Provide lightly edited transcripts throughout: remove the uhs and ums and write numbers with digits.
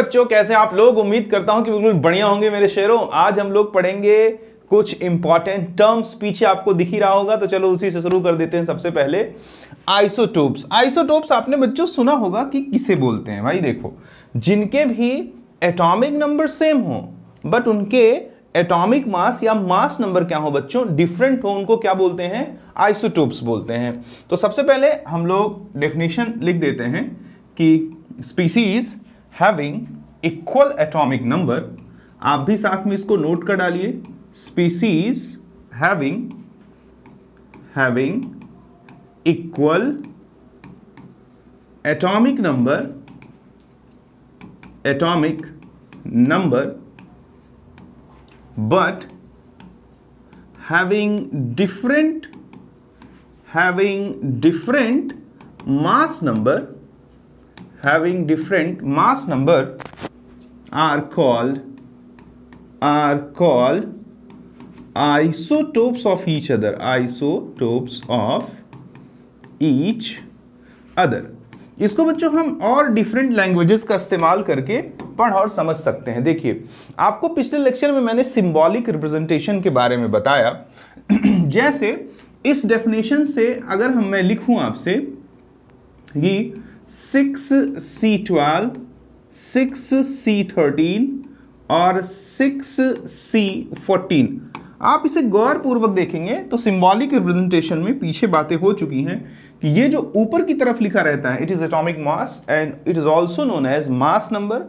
बच्चों, कैसे आप लोग? उम्मीद करता हूं कि बिल्कुल बढ़िया होंगे मेरे शेरों। आज हम लोग पढ़ेंगे कुछ इंपॉर्टेंट टर्म्स, पीछे आपको दिख ही रहा होगा, तो चलो उसी से शुरू कर देते हैं। सबसे पहले आइसोटोप्स। आइसोटोप्स आपने बच्चों सुना होगा कि किसे बोलते हैं। भाई देखो, जिनके भी एटॉमिक नंबर सेम हो बट उनके एटॉमिक मास या मास नंबर क्या हो बच्चों, डिफरेंट हो, उनको क्या बोलते हैं? आइसोटोप्स बोलते हैं। तो सबसे पहले हम लोग डेफिनेशन लिख देते हैं कि species having equal atomic number, आप भी साथ में इसको नोट कर डालिए, species having equal atomic number but having different mass number are called isotopes of each other। इसको बच्चों हम और डिफरेंट लैंग्वेजेस का इस्तेमाल करके पढ़ और समझ सकते हैं। देखिए, आपको पिछले लेक्चर में मैंने सिंबॉलिक रिप्रेजेंटेशन के बारे में बताया। जैसे इस डेफिनेशन से अगर मैं लिखूं आपसे कि 6C12, 6C13 और 6C14, आप इसे गौर पूर्वक देखेंगे तो सिंबॉलिक रिप्रेजेंटेशन में पीछे बातें हो चुकी हैं कि ये जो ऊपर की तरफ लिखा रहता है, it is atomic mass and it is also known as mass number,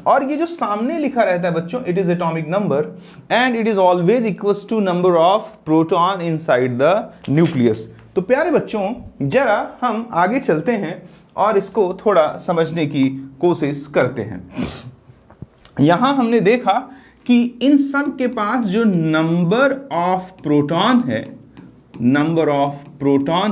और ये जो सामने लिखा रहता है बच्चों, it is atomic number and it is always equals to number of proton inside the nucleus. तो प्यारे बच्चों, जरा हम आगे चलते हैं और इसको थोड़ा समझने की कोशिश करते हैं। यहां हमने देखा कि इन सब के पास जो नंबर ऑफ प्रोटॉन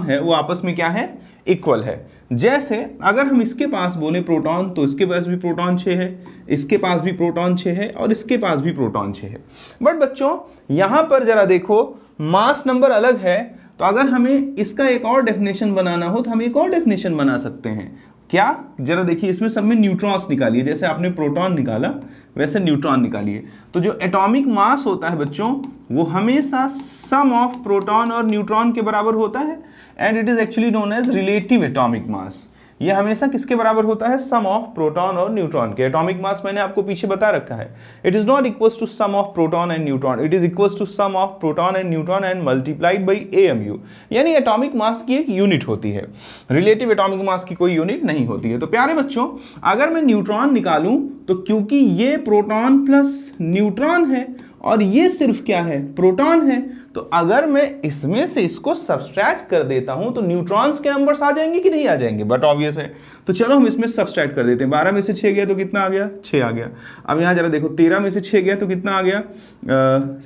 है वो आपस में क्या है? इक्वल है। जैसे अगर हम इसके पास बोले प्रोटॉन, तो इसके पास भी प्रोटॉन 6 है, इसके पास भी प्रोटॉन 6 है और इसके पास भी प्रोटॉन 6 है। बट बच्चों यहां पर जरा देखो, मास नंबर अलग है, तो अगर हमें इसका एक और डेफिनेशन बनाना हो तो हम एक और डेफिनेशन बना सकते हैं। क्या? जरा देखिए, इसमें सब में न्यूट्रॉन्स निकालिए। जैसे आपने प्रोटॉन निकाला वैसे न्यूट्रॉन निकालिए। तो जो एटॉमिक मास होता है बच्चों, वो हमेशा सम ऑफ प्रोटॉन और न्यूट्रॉन के बराबर होता है and it is actually known as relative atomic mass. ये हमेशा किसके बराबर होता है? सम ऑफ प्रोटॉन और न्यूट्रॉन के। एटॉमिक मास मैंने आपको पीछे बता रखा है, it is not equals to sum of proton and neutron, it is equals to sum of proton and neutron and multiplied by AMU। यानी एटॉमिक मास की एक यूनिट होती है, रिलेटिव एटॉमिक मास की कोई यूनिट नहीं होती है। तो प्यारे बच्चों, अगर मैं न्यूट्रॉन निकालूं तो क्योंकि ये प्रोटॉन प्लस न्यूट्रॉन है और ये सिर्फ क्या है? प्रोटॉन है, तो अगर मैं इसमें से इसको सब्सट्रैक्ट कर देता हूं तो न्यूट्रॉन्स के नंबर्स आ जाएंगे कि नहीं आ जाएंगे? बट ऑब्वियस है। तो चलो हम इसमें सब्सट्रैक्ट कर देते हैं। 12 में से 6 गया तो कितना आ गया? 6 आ गया। अब यहां जरा देखो, 13 में से 6 गया तो कितना आ गया?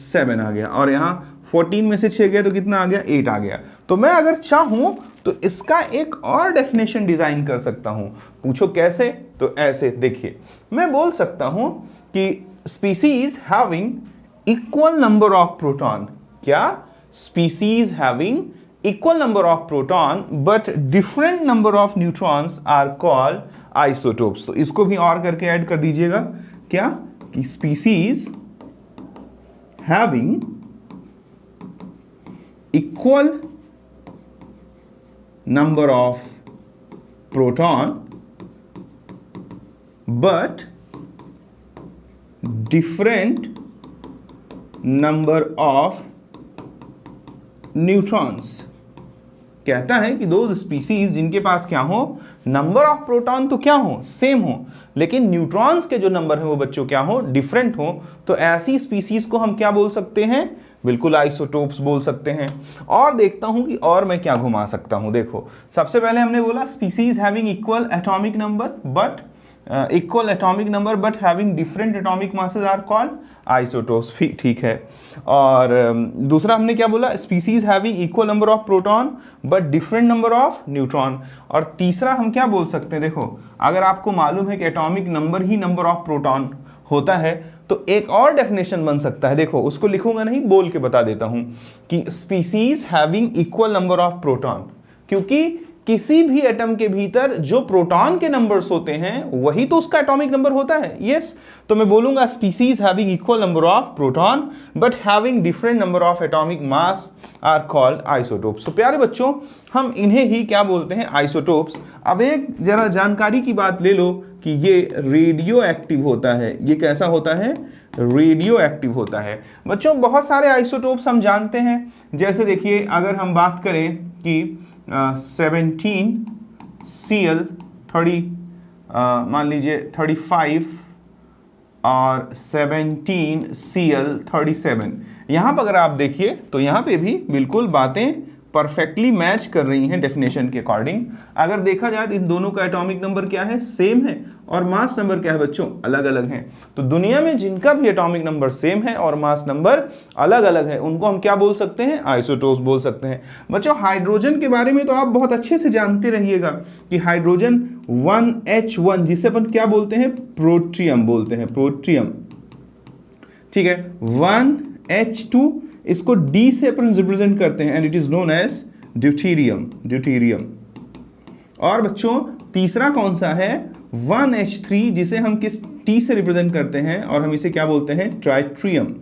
7 आ गया। और यहां 14 में से 6 गया तो कितना आ गया? 8 आ गया। तो मैं अगर चाहूं तो इसका एक और डेफिनेशन डिजाइन कर सकता हूं। पूछो कैसे? तो ऐसे देखिए, मैं बोल सकता हूं कि species having equal number of proton, क्या? Species having equal number of proton but different number of neutrons are called isotopes. तो इसको भी और करके ऐड कर दीजिएगा। क्या? कि species having equal number of proton but different number of neutrons. कहता है कि दो स्पीसीज जिनके पास क्या हो? नंबर ऑफ प्रोटॉन तो क्या हो? सेम हो, लेकिन न्यूट्रॉन्स के जो नंबर है वो बच्चों क्या हो? डिफरेंट हो। तो ऐसी स्पीसीज को हम क्या बोल सकते हैं? बिल्कुल आइसोटोप्स बोल सकते हैं। और देखता हूं कि और मैं क्या घुमा सकता हूं। देखो, सबसे पहले हमने बोला species having equal atomic number but having different atomic masses are called isotopes. ठीक है। और दूसरा हमने क्या बोला? Species having equal number of proton but different number of neutron. और तीसरा हम क्या बोल सकते हैं? देखो, अगर आपको मालूम है कि atomic number he number of proton होता है तो एक और डेफिनेशन बन सकता है। देखो, उसको लिखूंगा नहीं, बोल के बता देता हूं कि species having equal number of proton, क्योंकि किसी भी एटम के भीतर जो प्रोटॉन के नंबर्स होते हैं वही तो उसका एटॉमिक नंबर होता है। यस, तो मैं बोलूंगा species having equal number of proton but having different number of atomic mass are called isotopes. तो प्यारे बच्चों, हम इन्हें ही क्या बोलते हैं? आइसोटोप्स। अब एक जरा जानकारी की बात ले लो कि ये रेडियो एक्टिव होता है। ये कैसा होता है? रेडियो एक्टिव होता है। बच्चों, बहुत सारे आइसोटोप्स हम जानते हैं। जैसे देखिए, अगर हम बात करें कि 17Cl30 मान लीजिए 35 और 17Cl37, यहाँ पर अगर आप देखिए तो यहाँ पे भी बिल्कुल बातें परफेक्टली मैच कर रही हैं डेफिनेशन के अकॉर्डिंग। अगर देखा जाए तो इन दोनों का एटॉमिक नंबर क्या है? सेम है। और मास नंबर क्या है बच्चों? अलग अलग हैं। तो दुनिया में जिनका भी एटॉमिक नंबर सेम है और मास नंबर अलग अलग है, उनको हम क्या बोल सकते हैं? आइसोटोप्स बोल सकते हैं। बच्चों, हाइड्रोजन के बारे में तो आप बहुत अच्छे से जानते रहिएगा कि हाइड्रोजन 1H1 जिसे अपन क्या बोलते हैं? प्रोट्रियम बोलते हैं, प्रोट्रियम। ठीक है, 1H2 इसको D से अपन रिप्रेजेंट करते हैं and it is known as deuterium, deuterium. और बच्चों, तीसरा कौन सा है? 1H3 जिसे हम किस T से रिप्रेजेंट करते हैं और हम इसे क्या बोलते हैं? ट्राइट्रियम।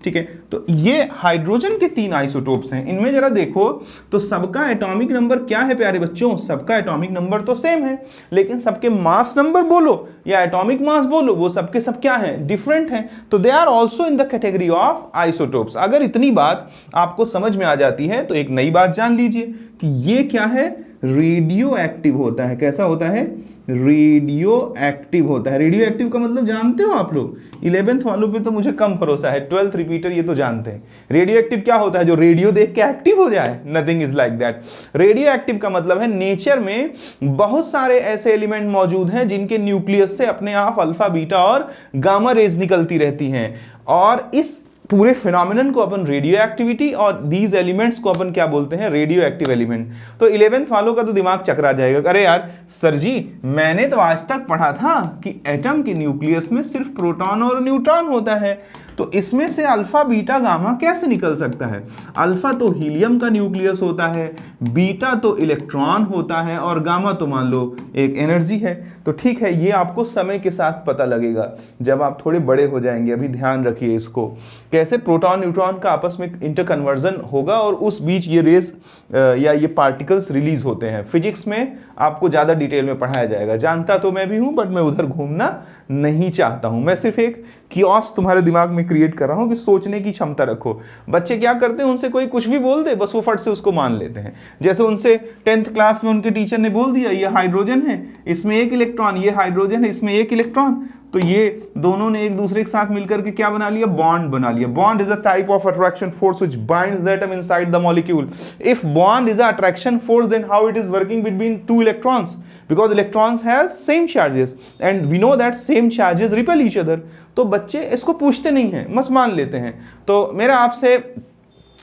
ठीक है, तो ये हाइड्रोजन के 3 आइसोटोप्स हैं। इनमें जरा देखो तो सबका एटॉमिक नंबर क्या है प्यारे बच्चों? सबका एटॉमिक नंबर तो सेम है, लेकिन सबके मास नंबर बोलो या एटॉमिक मास बोलो, वो सबके सब क्या है? डिफरेंट हैं। तो they are also in the category of isotopes. अगर इतनी बात आपको समझ में आ जाती है तो एक नई बात जान लीजिए कि ये क्या है? रेडियो एक्टिव होता है। कैसा होता है? रेडियो एक्टिव होता है। रेडियो एक्टिव का मतलब जानते हो आप लोग? 11th वालों पे तो मुझे कम भरोसा है, 12th रिपीटर ये तो जानते हैं। रेडियो एक्टिव क्या होता है? जो रेडियो देख के एक्टिव हो जाए? Nothing is like that. Radio active का मतलब है नेचर में बहुत सारे ऐसे एलिमेंट मौजूद हैं जिनके न्यूक्लियस से अपने आप अल्फा, बीटा और गामा रेज निकलती रहती हैं, और इस पूरे फिनोमिनन को अपन रेडियो एक्टिविटी और दीज एलिमेंट्स को अपन क्या बोलते हैं? Radio active element. तो 11th वालों का तो दिमाग चकरा जाएगा, अरे यार सर जी, मैंने तो आज तक पढ़ा था कि एटम के न्यूक्लियस में सिर्फ प्रोटॉन और न्यूट्रॉन होता है, तो इसमें से अल्फा, बीटा, गामा कैसे निकल सकता है? अल्फा तो हीलियम का न्यूक्लियस होता है, बीटा तो इलेक्ट्रॉन होता है और गामा तो मान लो एक एनर्जी है। तो ठीक है, ये आपको समय के साथ पता लगेगा जब आप थोड़े बड़े हो जाएंगे। अभी ध्यान रखिए इसको, कैसे प्रोटॉन न्यूट्रॉन का आपस में इंटरकन्वर्जन होगा और उस बीच ये रेस या ये पार्टिकल्स रिलीज होते हैं। फिजिक्स में आपको ज़्यादा डिटेल में पढ़ाया जाएगा। जानता तो मैं भी हूँ, बट मैं उधर घूमना नहीं चाहता हूँ। मैं सिर्फ एक कियोस्क तुम्हारे दिमाग में क्रिएट कर रहा हूँ कि सोचने की क्षमता रखो। बच्चे क्या करते हैं, उनसे कोई कुछ भी बोल दे, बस वो फट से उसको मान लेते हैं। जैसे उनसे 10th क्लास में उनके टीचर ने बोल दिया ये हाइड्रोजन है, इसमें एक इलेक्ट्रॉन, ये हाइड्रोजन है, इसमें एक इलेक्ट्रॉन, तो ये दोनों ने एक दूसरे के साथ मिलकर के क्या बना लिया? बॉन्ड बना लिया। Bond is a type of attraction force which binds the atom inside the molecule. If bond is a attraction force, then how it is working between two electrons? Because electrons have same charges and we know that same charges repel each other. तो बच्चे इसको पूछते नहीं हैं, बस मान लेते हैं। तो मेरा आपसे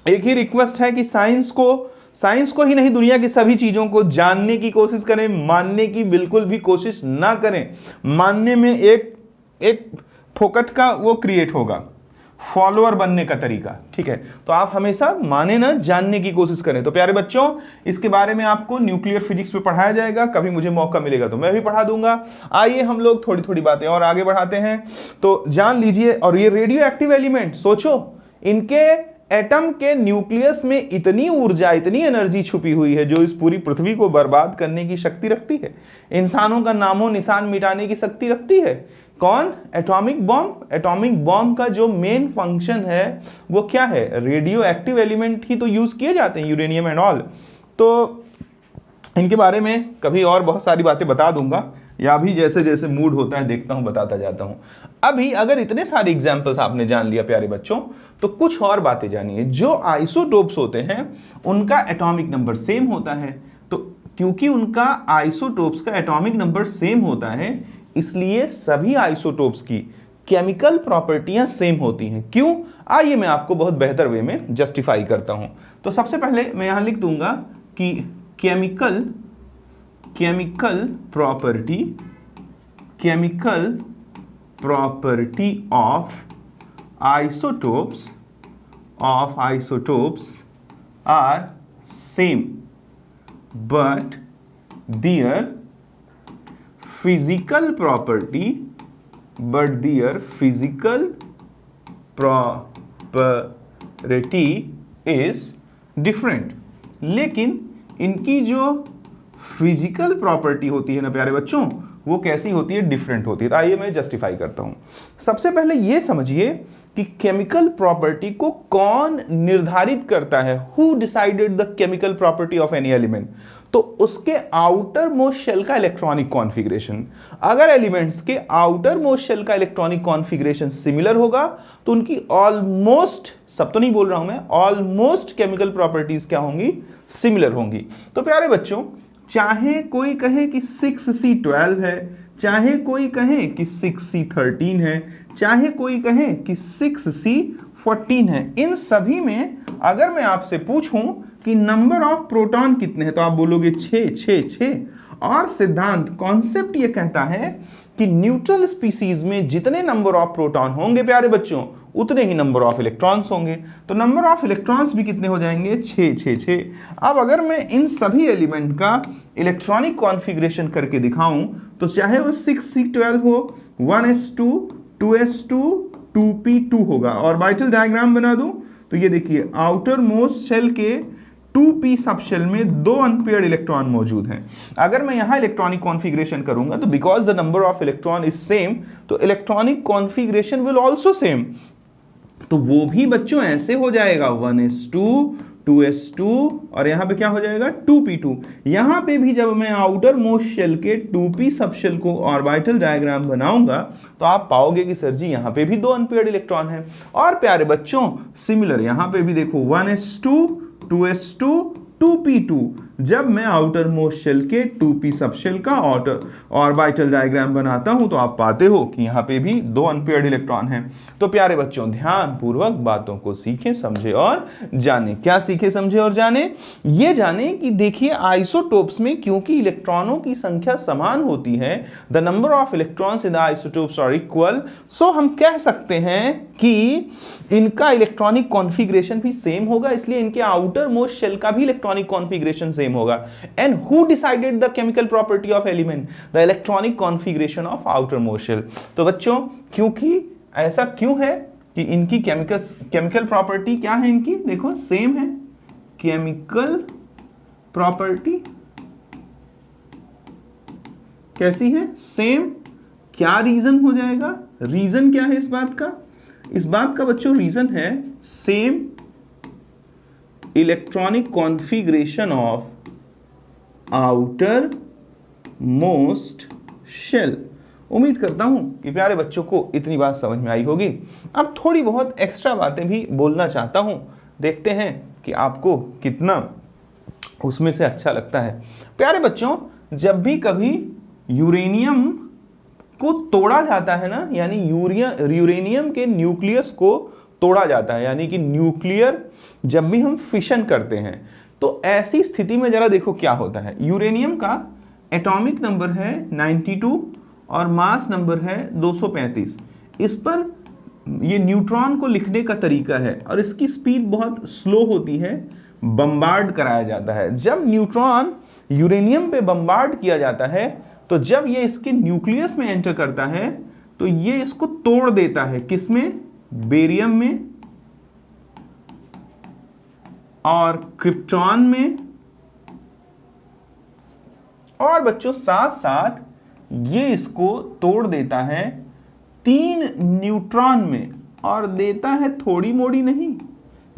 एक ही रिक्वेस्ट है कि साइंस को ही नहीं, दुनिया की सभी चीजों को जानने की कोशिश करें, मानने की बिल्कुल भी कोशिश ना करें। मानने में एक फोकट का वो क्रिएट होगा, फॉलोअर बनने का तरीका। ठीक है, तो आप हमेशा माने ना, जानने की कोशिश करें। तो प्यारे बच्चों, इसके बारे में आपको न्यूक्लियर फिजिक्स में पढ़ाया जाएगा, कभी मुझे मौका मिलेगा तो मैं भी पढ़ा दूंगा। आइए हम लोग थोड़ी थोड़ी बातें और आगे बढ़ाते हैं। तो जान लीजिए, और ये रेडियो एक्टिव एलिमेंट, सोचो इनके एटम के न्यूक्लियस में इतनी ऊर्जा, इतनी एनर्जी छुपी हुई है जो इस पूरी पृथ्वी को बर्बाद करने की शक्ति रखती है, इंसानों का नामो निशान मिटाने की शक्ति रखती है। कौन? Atomic bomb. एटॉमिक बॉम्ब का जो मेन फंक्शन है वो क्या है? रेडियो एक्टिव एलिमेंट ही तो यूज किए जाते हैं, यूरेनियम एंड ऑल। तो इनके बारे में कभी और बहुत सारी बातें बता दूंगा, या भी जैसे जैसे मूड होता है देखता हूं, बताता जाता हूं। अभी अगर इतने सारे एग्जाम्पल्स आपने जान लिया प्यारे बच्चों, तो कुछ और बातें जानिए। जो आइसोटोप्स होते हैं उनका एटॉमिक नंबर सेम होता है। तो क्योंकि उनका आइसोटोप्स का एटॉमिक नंबर सेम होता है, इसलिए सभी आइसोटोप्स की केमिकल प्रॉपर्टियां सेम होती हैं। क्यों? आइए मैं आपको बहुत बेहतर वे में जस्टिफाई करता हूं। तो सबसे पहले मैं यहां लिख दूंगा कि chemical property of isotopes are same but their physical property, but their physical property is different। लेकिन इनकी जो फिजिकल प्रॉपर्टी होती है ना प्यारे बच्चों, वो कैसी होती है? डिफरेंट होती है। तो आइए मैं जस्टिफाई करता हूं। सबसे पहले ये समझिए कि केमिकल प्रॉपर्टी को कौन निर्धारित करता है? Who decided the chemical property of any element? तो उसके आउटर मोस्ट शेल का इलेक्ट्रॉनिक कॉन्फ़िगरेशन। अगर एलिमेंट्स के आउटर मोस्ट शेल का इलेक्ट्रॉनिक कॉन्फ़िगरेशन सिमिलर होगा तो उनकी ऑलमोस्ट, सब तो नहीं बोल रहा हूं मैं, ऑलमोस्ट केमिकल प्रॉपर्टीज क्या होंगी? सिमिलर होंगी। तो प्यारे बच्चों, चाहे कोई कहे कि 6C12 है, चाहे कोई कहे कि 6C13 है, चाहे कोई कहे कि 6C14 है, इन सभी में अगर मैं आपसे पूछूं कि नंबर ऑफ प्रोटॉन कितने हैं तो आप बोलोगे 6 6 6। और सिद्धांत, कॉन्सेप्ट ये कहता है कि न्यूट्रल स्पीसीज में जितने नंबर ऑफ प्रोटॉन होंगे प्यारे बच्चों, उतने ही नंबर ऑफ इलेक्ट्रॉन्स होंगे। तो नंबर ऑफ इलेक्ट्रॉन्स भी कितने हो जाएंगे? 6 6 6। अब अगर मैं इन सभी एलिमेंट का इलेक्ट्रॉनिक कॉन्फ़िगरेशन करके दिखाऊं तो चाहे वो 6C12 हो, 1s2 2s2 2p2 होगा। ऑर्बिटल डायग्राम बना दूं तो ये देखिए, आउटर मोस्ट शेल के 2p सब शेल में 2 अनपेयर्ड इलेक्ट्रॉन मौजूद हैं। अगर मैं यहां इलेक्ट्रॉनिक कॉन्फ़िगरेशन करूंगा तो because the number of electron is same, तो electronic configuration will also same. तो वो भी बच्चों ऐसे हो जाएगा 1s2 2s2 और यहां पे क्या हो जाएगा? 2p2। यहां पे भी जब मैं आउटर मोस्ट शेल के 2p सब शेल को ऑर्बिटल डायग्राम बनाऊंगा तो आप पाओगे कि सर जी यहां पे भी 2 अनपेयर्ड इलेक्ट्रॉन हैं। और प्यारे बच्चों, सिमिलर यहां पे भी देखो 1s2 2s2 2p2। जब मैं आउटर मोस्ट शेल के 2p सब शेल का ऑर्बिटल डायग्राम बनाता हूं तो आप पाते हो कि यहां पे भी 2 अनपेयर्ड इलेक्ट्रॉन हैं। तो प्यारे बच्चों, ध्यान पूर्वक बातों को सीखें, समझे और जाने। क्या सीखे, समझे और जाने? ये जाने कि देखिए, आइसोटोप्स में क्योंकि इलेक्ट्रॉनों की संख्या समान होती है, the number of electrons in the isotopes are equal, so हम कह सकते हैं कि इनका इलेक्ट्रॉनिक कॉन्फ़िगरेशन भी सेम होगा, इसलिए इनके आउटर मोस्ट शेल का भी इलेक्ट्रॉनिक कॉन्फ़िगरेशन सेम होगा। And who decided the chemical property of element? The electronic configuration of outer most shell. तो बच्चों, क्योंकि ऐसा क्यों है कि इनकी केमिकल प्रॉपर्टी क्या है? इनकी देखो सेम है, केमिकल प्रॉपर्टी कैसी है? सेम। क्या रीजन हो जाएगा? रीजन क्या है इस बात का? इस बात का बच्चों रीजन है same electronic configuration of outer most shell. उम्मीद करता हूं कि प्यारे बच्चों को इतनी बात समझ में आई होगी। अब थोड़ी बहुत एक्स्ट्रा बातें भी बोलना चाहता हूं, देखते हैं कि आपको कितना उसमें से अच्छा लगता है। प्यारे बच्चों, जब भी कभी यूरेनियम को तोड़ा जाता है ना, यानी यूरेनियम के न्यूक्लियस को तोड़ा जाता है, यानी कि न्यूक्लियर जब भी हम फिशन करते हैं तो ऐसी स्थिति में जरा देखो क्या होता है। यूरेनियम का एटॉमिक नंबर है 92 और मास नंबर है 235। इस पर ये न्यूट्रॉन को लिखने का तरीका है और इसकी स्पीड बहुत स्लो होती है, बम्बार्ड कराया जाता है। जब न्यूट्रॉन यूरेनियम पे बम्बार्ड किया जाता है तो जब ये इसके न्यूक्लियस में एंटर करता है तो ये इसको तोड़ देता है। किसमें? बेरियम में और क्रिप्टॉन में। और बच्चों, साथ साथ ये इसको तोड़ देता है 3 न्यूट्रॉन में और देता है थोड़ी मोड़ी नहीं,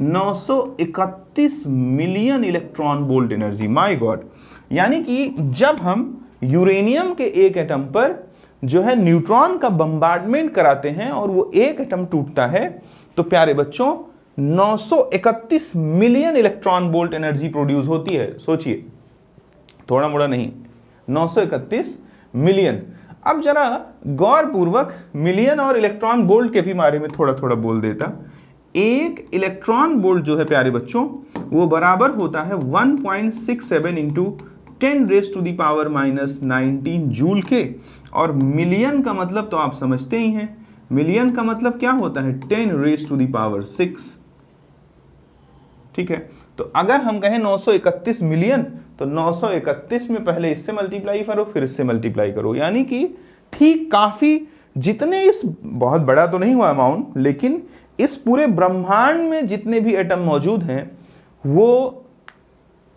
931 million electron volt energy. My God! यानी कि जब हम यूरेनियम के एक एटम पर जो है न्यूट्रॉन का बम्बार्डमेंट कराते हैं और वो एक एटम टूटता है तो प्यारे बच्चों 931 million electron volt energy produce होती है। सोचिए, थोड़ा मोड़ा नहीं, 931 मिलियन। अब जरा गौर पूर्वक मिलियन और इलेक्ट्रॉन वोल्ट के भी बारे में थोड़ा थोड़ा बोल देता। एक इलेक्ट्रॉन वोल्ट जो है प्यारे बच्चों, वो बराबर होता है 1.67 इंटू 10⁻⁻19 जूल के। और मिलियन का मतलब तो आप समझते ही हैं, मिलियन का मतलब क्या होता है? 10⁻6। ठीक है, तो अगर हम कहें 931 मिलियन तो 931 में पहले इससे मल्टीप्लाई करो फिर इससे मल्टीप्लाई करो, यानी कि ठीक काफी जितने इस बहुत बड़ा तो नहीं हुआ अमाउंट, लेकिन इस पूरे ब्रह्मांड में जितने भी एटम मौजूद हैं वो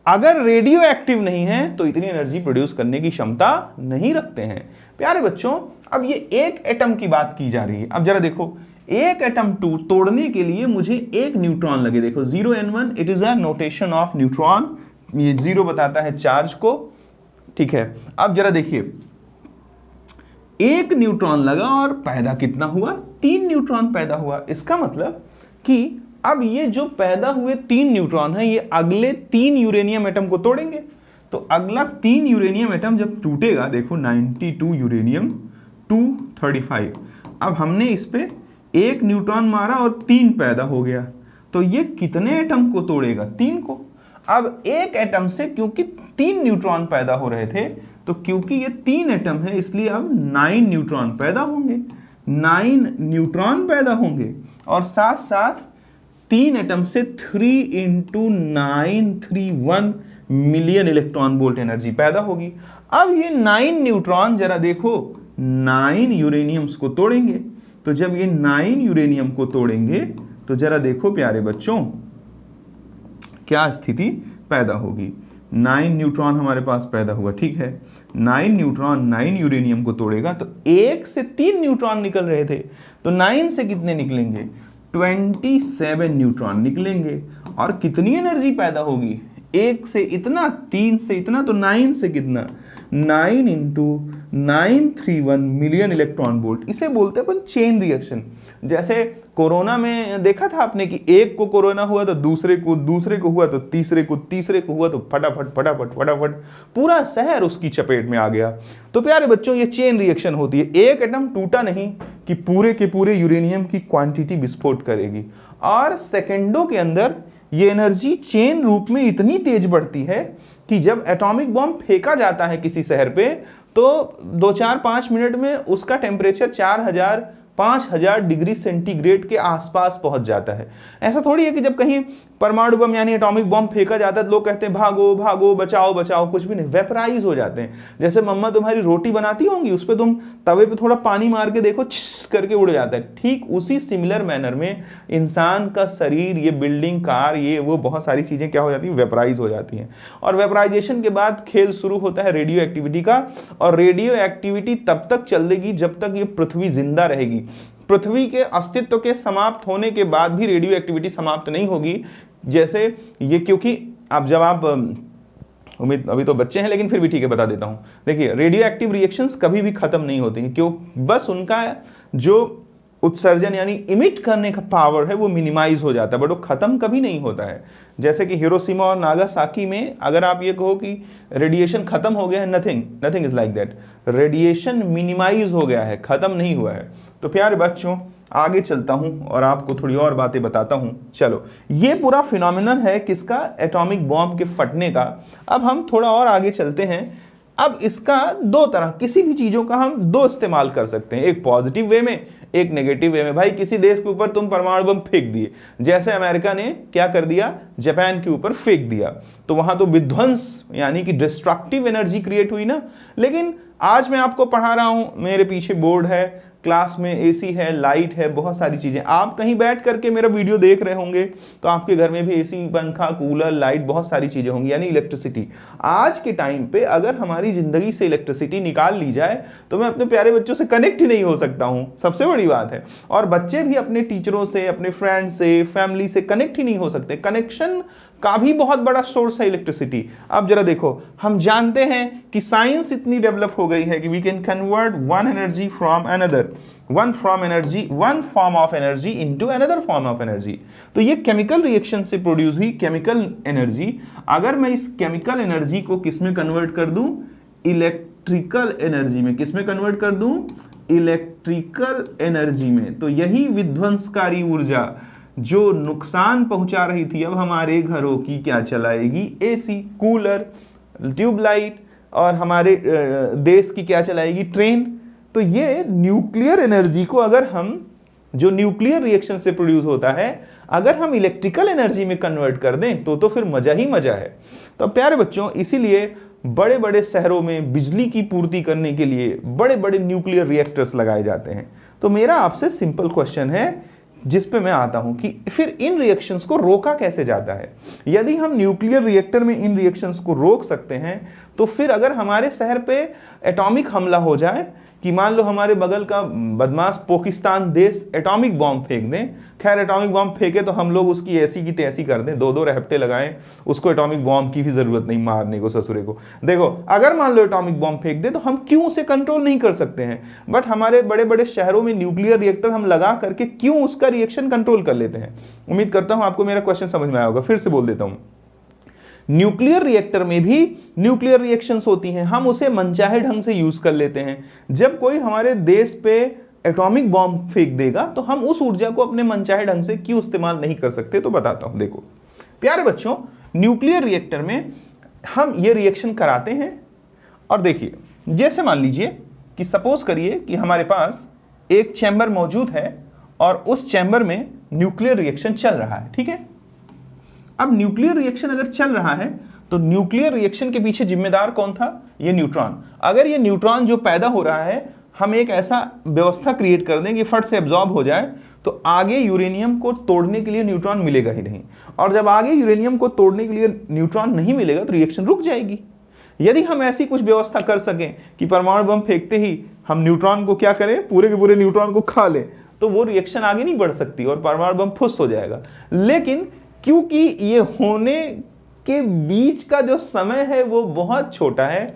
अगर रेडियो एक्टिव नहीं है तो इतनी एनर्जी प्रोड्यूस करने की क्षमता नहीं रखते हैं। प्यारे बच्चों, अब ये एक एटम की बात की जा रही है। अब जरा देखो, एक एटम तोड़ने के लिए मुझे एक न्यूट्रॉन लगे। देखो 0n1 it is a notation of neutron, ये 0 बताता है चार्ज को, ठीक है। अब जरा देखिए, एक न्यूट्रॉन लगा और पैदा कितना हुआ, 3 न्यूट्रॉन पैदा हुआ। इसका मतलब कि अब ये जो पैदा हुए 3 न्यूट्रॉन हैं ये अगले 3 यूरेनियम एटम को तोड़ेंगे। तो अगला 3 यूरेनियम एटम जब टूटेगा, देखो 92 यूरेनियम 235, अब हमने इस पे एक न्यूट्रॉन मारा और 3 पैदा हो गया, तो ये कितने एटम को तोड़ेगा, 3 को। अब एक एटम से क्योंकि 3 न्यूट्रॉन पैदा हो रहे थे, तो क्योंकि ये 3 एटम है इसलिए अब 9 न्यूट्रॉन पैदा होंगे, 9 न्यूट्रॉन पैदा होंगे, और साथ साथ 3 एटम से 3 × 931 मिलियन इलेक्ट्रॉन वोल्ट एनर्जी पैदा होगी। अब ये 9 न्यूट्रॉन जरा देखो 9 यूरेनियम्स को तोड़ेंगे, तो जब ये 9 यूरेनियम को तोड़ेंगे तो जरा देखो प्यारे बच्चों क्या स्थिति पैदा होगी। 9 न्यूट्रॉन हमारे पास पैदा हुआ, ठीक है। 9 न्यूट्रॉन 9 यूरेनियम को तोड़ेगा, तो 1 से 3 न्यूट्रॉन निकल रहे थे, तो 9 से कितने निकलेंगे, 27 न्यूट्रॉन निकलेंगे। और कितनी एनर्जी पैदा होगी, 1 से इतना, 3 से इतना, तो 9 से कितना, 9 × 931 मिलियन इलेक्ट्रॉन वोल्ट। इसे बोलते हैं अपन चेन रिएक्शन। जैसे कोरोना में देखा था आपने कि एक को कोरोना हुआ तो दूसरे को हुआ तो तीसरे को हुआ, तो फटाफट फटाफट फटाफट पूरा शहर उसकी चपेट में आ गया। तो प्यारे बच्चों ये चेन रिएक्शन होती है, एक एटम टूटा नहीं कि पूरे के पूरे यूरेनियम की क्वांटिटी विस्फोट करेगी, और सेकेंडों के अंदर ये एनर्जी चेन रूप में इतनी तेज बढ़ती है कि जब एटॉमिक बॉम्ब फेंका जाता है किसी शहर पे, तो 2-4-5 मिनट में उसका टेम्परेचर 4000-5000 डिग्री सेंटीग्रेड के आसपास पहुंच जाता है। ऐसा थोड़ी है कि जब कहीं परमाणु बम यानी एटॉमिक बम फेंका जाता है तो लोग कहते हैं भागो भागो बचाओ बचाओ, कुछ भी नहीं, वेपराइज हो जाते हैं। जैसे मम्मा तुम्हारी रोटी बनाती होंगी, उस पर तुम तवे पे थोड़ा पानी मार के देखो, छिस करके उड़ जाता है। ठीक उसी सिमिलर मैनर में इंसान का शरीर, ये बिल्डिंग, कार, ये वो बहुत सारी चीजें क्या हो जाती हैं, वेपराइज हो जाती हैं। और वेपराइजेशन के बाद खेल शुरू होता है रेडियो एक्टिविटी का, और रेडियो एक्टिविटी तब तक चलेगी जब तक ये पृथ्वी जिंदा रहेगी। पृथ्वी के अस्तित्व के समाप्त होने के बाद भी रेडियो एक्टिविटी समाप्त नहीं होगी। जैसे ये, क्योंकि अब जब आप उम्मीद, अभी तो बच्चे हैं लेकिन फिर भी ठीक है बता देता हूं। देखिए रेडियो एक्टिव रिएक्शंस कभी भी खत्म नहीं होती हैं, क्यों, बस उनका जो उत्सर्जन यानी इमिट करने का पावर है वो मिनिमाइज हो जाता है, बट वो खत्म कभी नहीं होता है। जैसे कि हिरोशिमा और नागासाकी में अगर आप ये कहो कि रेडिएशन खत्म हो गया है, nothing is like that, radiation minimize हो गया है, खत्म नहीं हुआ है। तो प्यारे बच्चों आगे चलता हूं और आपको थोड़ी और बातें बताता हूं। चलो, ये पूरा फिनोमिनन है किसका, एटॉमिक बॉम्ब के फटने का। अब हम थोड़ा और आगे चलते हैं। अब इसका 2 तरह, किसी भी चीजों का हम 2 इस्तेमाल कर सकते हैं, एक पॉजिटिव वे में, एक नेगेटिव वे में। भाई किसी देश के ऊपर तुम परमाणु बम फेंक दिए, जैसे अमेरिका ने क्या कर दिया, जापान के ऊपर फेंक दिया, तो वहां तो विध्वंस यानी कि डिस्ट्रक्टिव एनर्जी क्रिएट हुई ना। लेकिन आज मैं आपको पढ़ा रहा हूं, मेरे पीछे बोर्ड है, क्लास में एसी है, लाइट है, बहुत सारी चीजें। आप कहीं बैठ करके मेरा वीडियो देख रहे होंगे तो आपके घर में भी एसी, पंखा, कूलर, लाइट, बहुत सारी चीजें होंगी, यानी इलेक्ट्रिसिटी। आज के टाइम पे अगर हमारी जिंदगी से इलेक्ट्रिसिटी निकाल ली जाए तो मैं अपने प्यारे बच्चों से कनेक्ट ही नहीं हो सकता हूं, सबसे बड़ी बात है। और बच्चे भी अपने टीचरों से, अपने फ्रेंड से, फैमिली से कनेक्ट ही नहीं हो सकते। कनेक्शन का भी बहुत बड़ा सोर्स है इलेक्ट्रिसिटी। अब जरा देखो, हम जानते हैं कि साइंस इतनी डेवलप हो गई है कि we can convert one energy from another, one form of energy into another form of energy. तो ये केमिकल रिएक्शन से प्रोड्यूस हुई केमिकल एनर्जी, अगर मैं इस केमिकल एनर्जी को किस में कन्वर्ट कर दूं, इलेक्ट्रिकल एनर्जी में। किस में कन्वर्ट कर दूं, इलेक्ट्रिकल एनर्जी में। तो यही विध्वंसकारी ऊर्जा जो नुकसान पहुंचा रही थी, अब हमारे घरों की क्या चलाएगी, एसी, कूलर, ट्यूबलाइट, और हमारे देश की क्या चलाएगी, ट्रेन। तो ये न्यूक्लियर एनर्जी को अगर हम जो न्यूक्लियर रिएक्शन से प्रोड्यूस होता है, अगर हम इलेक्ट्रिकल एनर्जी में कन्वर्ट कर दें तो फिर मजा ही मजा है। तो प्यारे बच्चों, इसीलिए बड़े बड़े शहरों में बिजली की पूर्ति करने के लिए बड़े बड़े न्यूक्लियर रिएक्टर्स लगाए जाते हैं। तो मेरा आपसे सिंपल क्वेश्चन है जिस पे मैं आता हूं कि फिर इन रिएक्शंस को रोका कैसे जाता है। यदि हम न्यूक्लियर रिएक्टर में इन रिएक्शंस को रोक सकते हैं, तो फिर अगर हमारे शहर पे एटॉमिक हमला हो जाए, कि मान लो हमारे बगल का बदमाश पाकिस्तान देश एटॉमिक बॉम्ब फेंक दें, खैर एटॉमिक बॉम्ब फेंके तो हम लोग उसकी ऐसी की तैसी कर दें, 2-2 रहपटे लगाएं, उसको एटॉमिक बॉम्ब की भी जरूरत नहीं मारने को ससुरे को। देखो, अगर मान लो एटॉमिक बॉम्ब फेंक दे तो हम क्यों उसे कंट्रोल नहीं कर सकते हैं, बट हमारे बड़े बड़े शहरों में न्यूक्लियर रिएक्टर हम लगा करके क्यों उसका रिएक्शन कंट्रोल कर लेते हैं। उम्मीद करता हूं आपको मेरा क्वेश्चन समझ में आया होगा। फिर से बोल देता हूं, न्यूक्लियर रिएक्टर में भी न्यूक्लियर रिएक्शंस होती हैं, हम उसे मनचाहे ढंग से यूज कर लेते हैं। जब कोई हमारे देश पे एटॉमिक बॉम्ब फेंक देगा तो हम उस ऊर्जा को अपने मनचाहे ढंग से क्यों इस्तेमाल नहीं कर सकते, तो बताता हूं। देखो प्यारे बच्चों, न्यूक्लियर रिएक्टर में हम ये रिएक्शन कराते हैं, और देखिए जैसे मान लीजिए कि सपोज करिए कि हमारे पास एक चैम्बर मौजूद है और उस चैम्बर में न्यूक्लियर रिएक्शन चल रहा है, ठीक है। अब न्यूक्लियर रिएक्शन अगर चल रहा है तो न्यूक्लियर रिएक्शन के पीछे जिम्मेदार कौन था, ये न्यूट्रॉन। अगर ये न्यूट्रॉन जो पैदा हो रहा है, हम एक ऐसा व्यवस्था क्रिएट कर दें कि फट से एब्जॉर्ब हो जाए, तो आगे यूरेनियम को तोड़ने के लिए न्यूट्रॉन मिलेगा ही नहीं। और जब आगे यूरेनियम को तोड़ने के लिए न्यूट्रॉन नहीं मिलेगा तो रिएक्शन रुक जाएगी। यदि हम ऐसी कुछ व्यवस्था कर सकें कि परमाणु बम फेंकते ही हम न्यूट्रॉन को क्या करें, पूरे के पूरे न्यूट्रॉन को खा लें, तो वो रिएक्शन आगे नहीं बढ़ सकती और परमाणु बम फुस हो जाएगा। लेकिन क्योंकि ये होने के बीच का जो समय है वो बहुत छोटा है,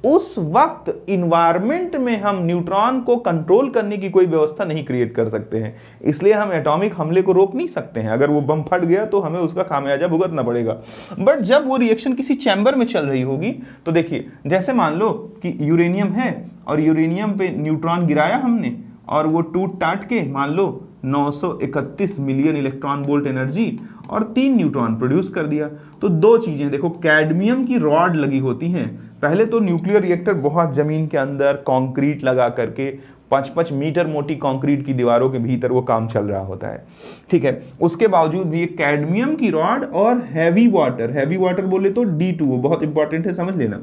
उस वक्त इन्वायरमेंट में हम न्यूट्रॉन को कंट्रोल करने की कोई व्यवस्था नहीं क्रिएट कर सकते हैं, इसलिए हम एटॉमिक हमले को रोक नहीं सकते हैं। अगर वो बम फट गया तो हमें उसका खामियाजा भुगतना पड़ेगा। बट जब वो रिएक्शन किसी चैम्बर में चल रही होगी, तो देखिए जैसे मान लो कि यूरेनियम है और यूरेनियम पे न्यूट्रॉन गिराया हमने और वो टूट टाट के मान लो 931 मिलियन इलेक्ट्रॉन वोल्ट एनर्जी और 3 न्यूट्रॉन प्रोड्यूस कर दिया। तो दो चीजें देखो, कैडमियम की रॉड लगी होती हैं। पहले तो न्यूक्लियर रिएक्टर बहुत जमीन के अंदर कंक्रीट लगा करके 5-5 मीटर मोटी कंक्रीट की दीवारों के भीतर वो काम चल रहा होता है, ठीक है। उसके बावजूद भी कैडमियम की रॉड और हैवी वाटर बोले तो D2, बहुत इंपॉर्टेंट है, समझ लेना।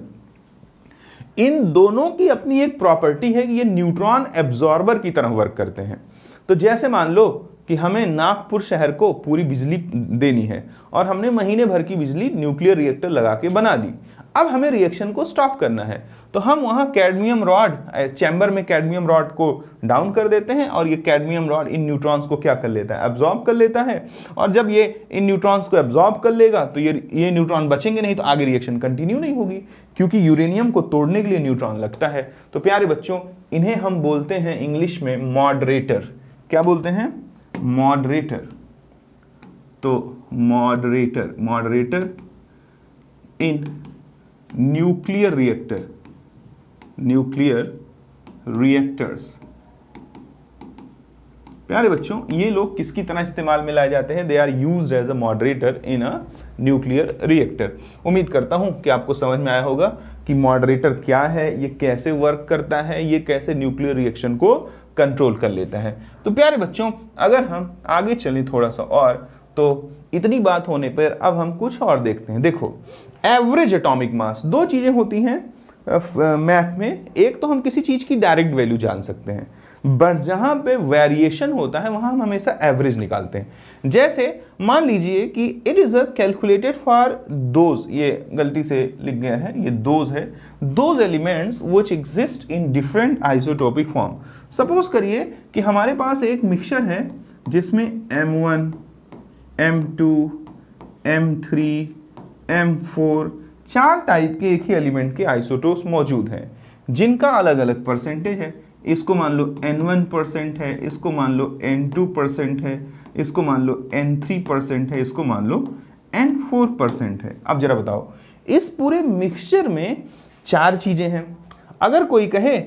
इन दोनों की अपनी एक प्रॉपर्टी है कि ये न्यूट्रॉन एब्जॉर्बर की तरह वर्क करते हैं। तो जैसे मान लो कि हमें नागपुर शहर को पूरी बिजली देनी है और हमने महीने भर की बिजली न्यूक्लियर रिएक्टर लगा के बना दी। अब हमें रिएक्शन को स्टॉप करना है, तो हम वहां कैडमियम रॉड, चैम्बर में कैडमियम रॉड को डाउन कर देते हैं और ये कैडमियम रॉड इन न्यूट्रॉन्स को क्या कर लेता है, एब्जॉर्ब कर लेता है। और जब ये इन न्यूट्रॉन्स को एब्जॉर्ब कर लेगा तो ये न्यूट्रॉन बचेंगे नहीं, तो आगे रिएक्शन कंटिन्यू नहीं होगी, क्योंकि यूरेनियम को तोड़ने के लिए न्यूट्रॉन लगता है। तो प्यारे बच्चों, इन्हें हम बोलते हैं इंग्लिश में मॉडरेटर। क्या बोलते हैं? मॉडरेटर। तो मॉडरेटर इन न्यूक्लियर रिएक्टर्स। प्यारे बच्चों, ये लोग किसकी तरह इस्तेमाल में लाए जाते हैं? They are used as a moderator in a nuclear reactor. उम्मीद करता हूं कि आपको समझ में आया होगा कि मॉडरेटर क्या है, ये कैसे वर्क करता है, ये कैसे न्यूक्लियर रिएक्शन को कंट्रोल कर लेता है। तो प्यारे बच्चों, अगर हम आगे चलें थोड़ा सा और, तो इतनी बात होने पर अब हम कुछ और देखते हैं। देखो, एवरेज एटॉमिक मास, दो चीजें होती हैं मैथ में। एक तो हम किसी चीज की डायरेक्ट वैल्यू जान सकते हैं, बट जहां पे वेरिएशन होता है वहां हम हमेशा एवरेज निकालते हैं। जैसे मान लीजिए कि it is a calculated for those, ये गलती से लिख गया है, ये दोज है, those elements which exist in different isotopic form. Suppose करिए कि हमारे पास एक मिक्सचर है जिसमें M1, M2, M3, M4 4 type के एक ही एलिमेंट के आइसोटोप्स मौजूद हैं, जिनका अलग अलग परसेंटेज है। इसको मान लो N1% है, इसको मान लो N2% है, इसको मान लो N3% है, इसको मान लो N4% है। अब जरा बताओ, इस पूरे मिक्सचर में 4 चीजें हैं। अगर कोई कहे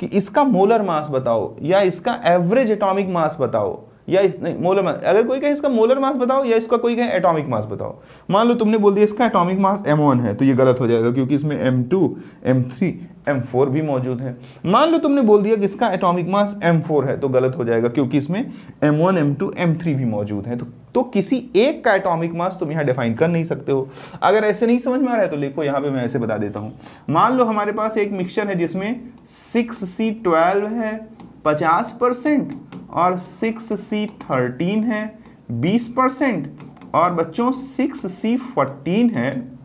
कि इसका मोलर मास बताओ या इसका एवरेज एटॉमिक मास बताओ, या मोलर मास, अगर कोई कहे इसका मोलर मास बताओ या इसका कोई कहे एटॉमिक मास बताओ, मान लो तुमने बोल दिया इसका एटॉमिक मास M1 है, तो ये गलत हो जाएगा, क्योंकि इसमें M2, M3, M4 भी मौजूद है। मान लो तुमने बोल दिया कि इसका एटॉमिक मास M4 है, तो गलत हो जाएगा क्योंकि इसमें M1 M2 M3 भी मौजूद है। तो किसी एक का एटॉमिक मास तुम यहाँ डिफाइन कर नहीं सकते हो। अगर ऐसे नहीं समझ में आ रहा है तो लिखो, यहाँ पे मैं ऐसे बता देता हूँ। मान लो हमारे पास एक मिक्सचर है जिसमें 6C12 है 50% और 6C13 है 20% और बच्चों 6C14 है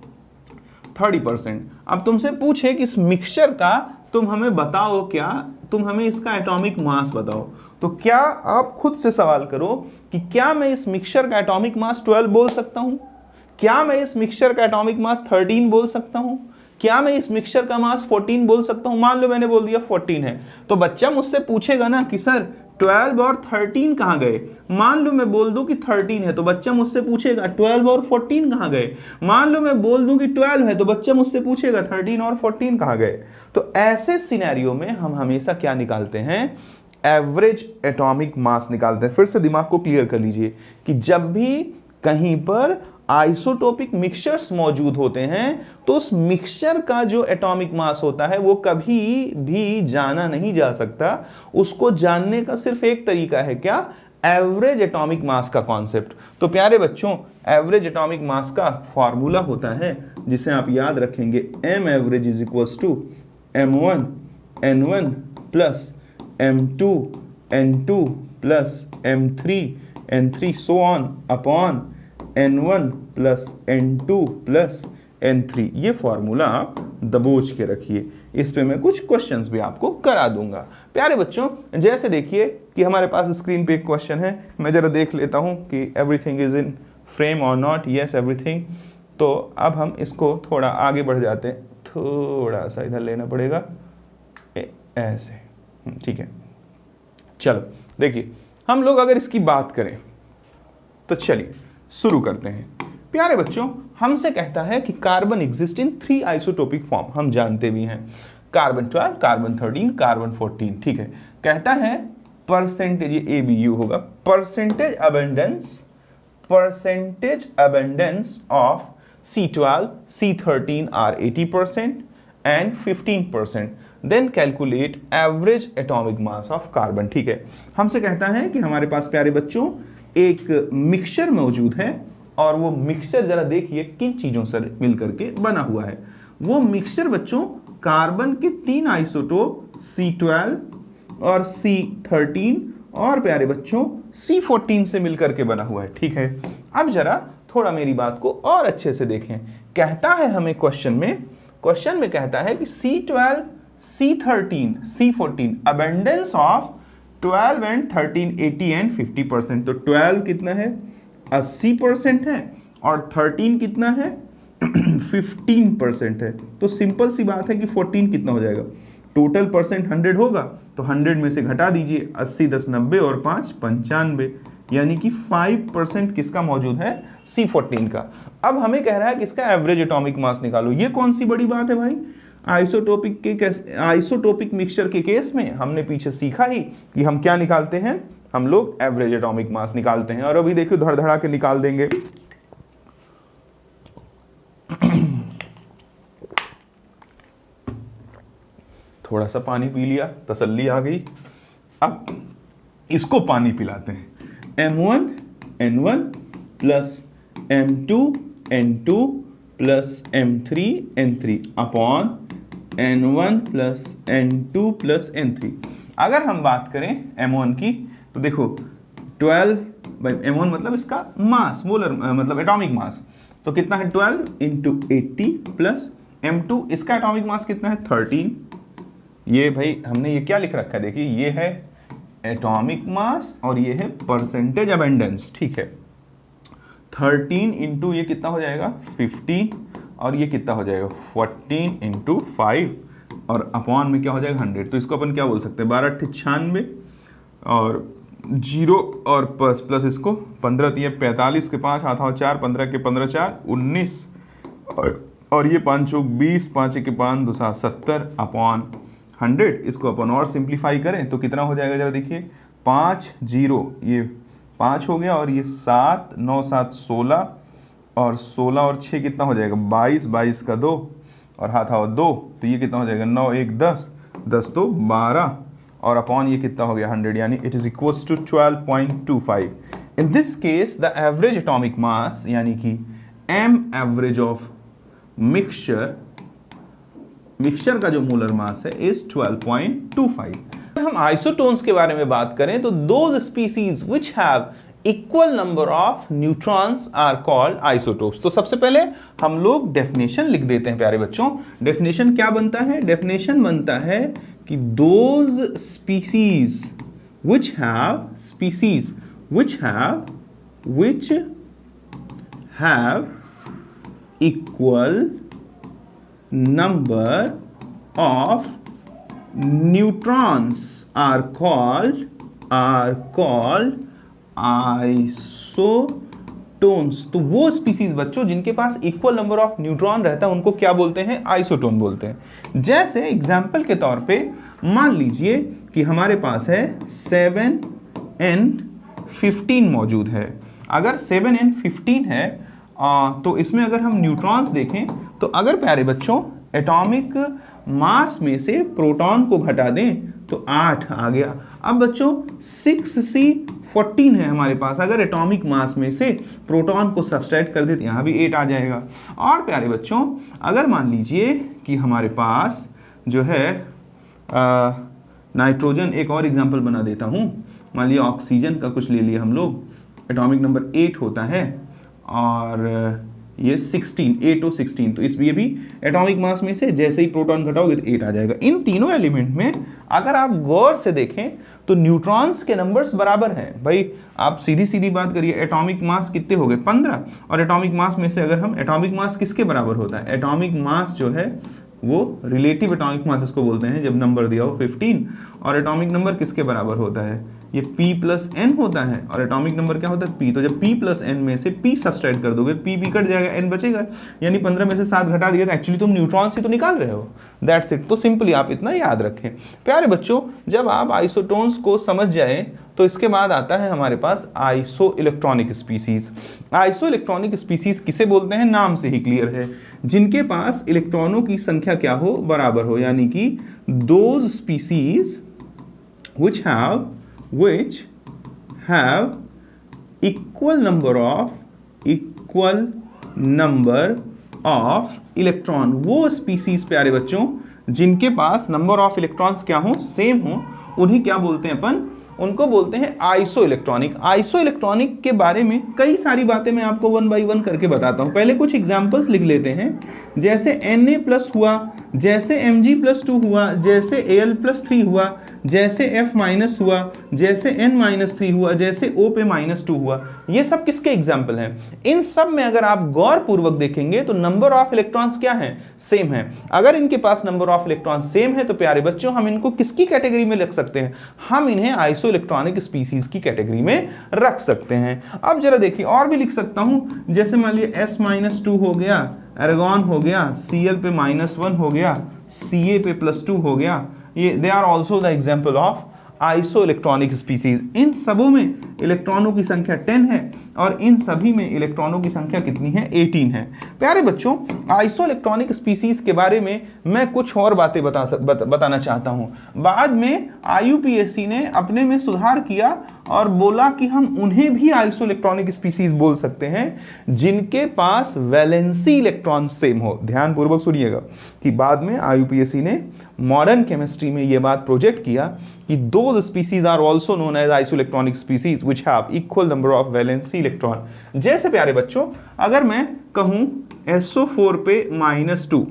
30%। अब तुमसे पूछे कि इस मिक्सचर का तुम हमें बताओ, क्या तुम हमें इसका एटॉमिक मास बताओ, तो क्या आप खुद से सवाल करो कि क्या मैं इस मिक्सचर का एटॉमिक मास 12 बोल सकता हूं? क्या मैं इस मिक्सचर का एटॉमिक मास 13 बोल सकता हूं? क्या मैं इस मिक्सचर का मास 14 बोल सकता हूं? मान लो मैंने बोल दिया 14 है, तो बच्चा मुझसे पूछेगा ना कि सर 12 और 13 कहाँ गए। मान लो मैं बोल दूं कि 13 है, तो बच्चा मुझसे पूछेगा 12 और 14 कहाँ गए। मान लो मैं बोल दूं कि 12 है, तो बच्चा मुझसे पूछेगा 13 और 14 कहाँ गए। तो ऐसे सिनेरियो में हम हमेशा क्या निकालते हैं, एवरेज एटॉमिक मास निकालते हैं। फिर से दिमाग को क्लियर कर लीजिए कि जब भी कहीं पर आइसोटोपिक मिक्सचर्स मौजूद होते हैं तो उस मिक्सचर का जो एटॉमिक मास होता है वो कभी भी जाना नहीं जा सकता। उसको जानने का सिर्फ एक तरीका है, क्या, एवरेज एटॉमिक मास का कॉन्सेप्ट। तो प्यारे बच्चों, एवरेज एटॉमिक मास का फॉर्मूला होता है जिसे आप याद रखेंगे, m average is equals to m1 n1 plus m2 n2 plus m3 n3 so on upon n1 plus n2 plus n3। ये फॉर्मूला आप दबोच के रखिए, इस पे मैं कुछ क्वेश्चंस भी आपको करा दूंगा। प्यारे बच्चों, जैसे देखिए कि हमारे पास स्क्रीन पे एक क्वेश्चन है, मैं जरा देख लेता हूं कि एवरीथिंग इज इन फ्रेम और नॉट। Yes everything. तो अब हम इसको थोड़ा आगे बढ़ जाते हैं, थोड़ा सा इधर लेना पड़ेगा ऐसे, ठीक है। चलो देखिए, हम लोग अगर इसकी बात करें तो चलिए शुरू करते हैं। प्यारे बच्चों, हमसे कहता है कि carbon exist in 3 isotopic form, हम जानते भी हैं, कार्बन 12, कार्बन 13, कार्बन 14, ठीक है। कहता है परसेंटेज, ये ABU होगा, percentage abundance of C12, C13 are 80% and 15%, then calculate average atomic mass of carbon, ठीक है। हमसे कहता है कि हमारे पास प्यारे बच्चों एक मिक्सचर मौजूद है और वो मिक्सचर जरा देखिए किन चीजों से मिलकर के बना हुआ है। वो मिक्सचर बच्चों कार्बन के 3 आइसोटोप C12 और C13 और प्यारे बच्चों C14 से मिलकर के बना हुआ है, ठीक है। अब जरा थोड़ा मेरी बात को और अच्छे से देखें। कहता है हमें क्वेश्चन में कहता है कि C12, C13, C14 abundance of 12 and 13 80 and 50%। तो 12 कितना है, 80% है और 13 कितना है 15% है। तो सिंपल सी बात है कि 14 कितना हो जाएगा, टोटल परसेंट 100 होगा तो 100 में से घटा दीजिए, 80 10 90 और 5 95, यानी कि 5% किसका मौजूद है, C14 का। अब हमें कह रहा है कि इसका एवरेज एटॉमिक मास निकालो। ये कौन सी बड़ी बात है भाई, आइसोटोपिक मिक्सचर के केस में हमने पीछे सीखा ही कि हम क्या निकालते हैं, हम लोग एवरेज एटॉमिक मास निकालते हैं। और अभी देखिए धड़धड़ा के निकाल देंगे। थोड़ा सा पानी पी लिया, तसल्ली आ गई। अब इसको पानी पिलाते हैं। M1 N1 plus M2 N2 plus M3 N3 upon N1 plus N2 plus N3। अगर हम बात करें M1 की तो देखो 12 M1 मतलब इसका मास, मोलर मतलब एटॉमिक मास, तो कितना है 12 इंटू 80 प्लस M2, इसका एटॉमिक मास कितना है 13। ये भाई हमने ये क्या लिख रखा है, देखिए ये है एटॉमिक मास और ये है परसेंटेज अबेंडेंस, ठीक है। 13 इंटू ये कितना हो जाएगा 50 और ये कितना हो जाएगा 14 इंटू 5 और अपॉन में क्या हो जाएगा 100। तो इसको अपन क्या बोल सकते हैं 12 96 और 0 और प्लस इसको 15 3 45 के 5 हाथ 4 15 के 15 4 19 और ये 5 चौक 20 5 के 5 2 7 70 अपॉन 100। इसको अपन और सिंप्लीफाई करें तो कितना हो जाएगा, जरा देखिए 5 0 ये 5 हो गया और ये 7 9 7 16 और 16 और 6 कितना हो जाएगा 22 22 का 2 और हाथ आओ 2, तो ये कितना हो जाएगा 9 1 10, 10 2 12 और अपॉन ये कितना हो गया 100, यानी it is equals to 12.25। In this case the average atomic mass यानी कि m एवरेज ऑफ मिक्सचर का जो मोलर मास है इज 12.25। अगर हम आइसोटोन्स के बारे में बात करें तो those species which have equal number of neutrons are called isotopes. तो सबसे पहले हम लोग डेफिनेशन लिख देते हैं प्यारे बच्चों। डेफिनेशन क्या बनता है? डेफिनेशन बनता है कि those species which have equal number of neutrons are called isotones. तो वो स्पीसीज बच्चों जिनके पास इक्वल नंबर ऑफ न्यूट्रॉन रहता है उनको क्या बोलते हैं? आइसोटोन बोलते हैं। जैसे एग्जाम्पल के तौर पे मान लीजिए कि हमारे पास है 7n15 मौजूद है। अगर 7n15 है तो इसमें अगर हम न्यूट्रॉन्स देखें तो अगर प्यारे बच्चों एटॉमिक मास में से प्रोटॉन को घटा दें तो 8 आ गया। अब बच्चों 6c14 है हमारे पास, अगर एटॉमिक मास में से प्रोटॉन को सब्सट्रैक्ट कर दे तो यहाँ भी 8 आ जाएगा। और प्यारे बच्चों अगर मान लीजिए कि हमारे पास जो है नाइट्रोजन, एक और एग्जांपल बना देता हूँ, मान लीजिए ऑक्सीजन का कुछ ले लिया हम लोग, एटॉमिक नंबर 8 होता है और ये 16 8 और 16, तो इस ये भी एटॉमिक मास में से जैसे ही प्रोटॉन घटाओगे तो 8 आ जाएगा। इन तीनों एलिमेंट में अगर आप गौर से देखें तो न्यूट्रॉन्स के नंबर्स बराबर हैं। भाई आप सीधी सीधी बात करिए, एटॉमिक मास कितने हो गए 15, और एटॉमिक मास में से अगर हम एटॉमिक मास किसके बराबर होता है? एटॉमिक मास जो है वो रिलेटिव एटॉमिक मास इसको बोलते हैं जब नंबर दिया हो 15, और एटॉमिक नंबर किसके बराबर होता है? ये p प्लस n होता है और एटॉमिक नंबर क्या होता है? p। तो जब p प्लस n में से p सब्सट्रैक्ट कर दोगे तो p कट जाएगा, n बचेगा, यानी 15 में से 7 घटा दिया तो एक्चुअली तुम न्यूट्रॉन्स ही तो निकाल रहे हो। That's it. तो सिंपली आप इतना याद रखें। प्यारे बच्चों जब आप आइसोटोन्स को समझ जाए तो इसके बाद आता है हमारे पास isoelectronic species. Isoelectronic species किसे बोलते हैं? नाम से ही क्लियर है, जिनके पास इलेक्ट्रॉनों की संख्या क्या हो? बराबर हो, यानी कि those species which have equal number of electron. वो स्पीसीज प्यारे बच्चों जिनके पास नंबर ऑफ इलेक्ट्रॉन्स क्या हो? सेम हो, उन्हीं क्या बोलते हैं अपन? उनको बोलते हैं आइसो इलेक्ट्रॉनिक। आइसो इलेक्ट्रॉनिक के बारे में कई सारी बातें मैं आपको 1 बाई 1 करके बताता हूं। पहले कुछ एग्जांपल्स लिख लेते हैं, जैसे Na+ हुआ, जैसे Mg+2 हुआ, जैसे Al+3 हुआ, जैसे F- हुआ, जैसे N-3 हुआ, जैसे O पे -2 हुआ। ये सब किसके एग्जाम्पल हैं? इन सब में अगर आप गौर पूर्वक देखेंगे तो नंबर ऑफ इलेक्ट्रॉन्स क्या है? सेम है। अगर इनके पास नंबर ऑफ इलेक्ट्रॉन सेम है तो प्यारे बच्चों हम इनको किसकी कैटेगरी में रख सकते हैं? हम इन्हें आइसो इलेक्ट्रॉनिक स्पीसीज की कैटेगरी में रख सकते हैं। अब जरा देखिए और भी लिख सकता हूं, जैसे मान लीजिए S-2 हो गया, एर्गॉन हो गया, Cl पे -1 हो गया, Ca पे +2 हो गया। ये they are also the example of isoelectronic species. इन सबों में इलेक्ट्रॉनों की संख्या 10 है और इन सभी में इलेक्ट्रॉनों की संख्या कितनी है? 18 है। प्यारे बच्चों आइसो इलेक्ट्रॉनिक स्पीसीज के बारे में मैं कुछ और बातें बताना चाहता हूं। बाद में IUPAC ने अपने में सुधार किया और बोला कि हम उन्हें भी आइसो इलेक्ट्रॉनिक स्पीसीज बोल सकते हैं जिनके पास वैलेंसी इलेक्ट्रॉन सेम हो। ध्यान पूर्वक सुनिएगा कि बाद में IUPAC ने मॉडर्न केमिस्ट्री में यह बात प्रोजेक्ट किया कि those species are also known as isoelectronic species which have equal number of valency electron. जैसे प्यारे बच्चों अगर मैं कहूं SO4 पे -2,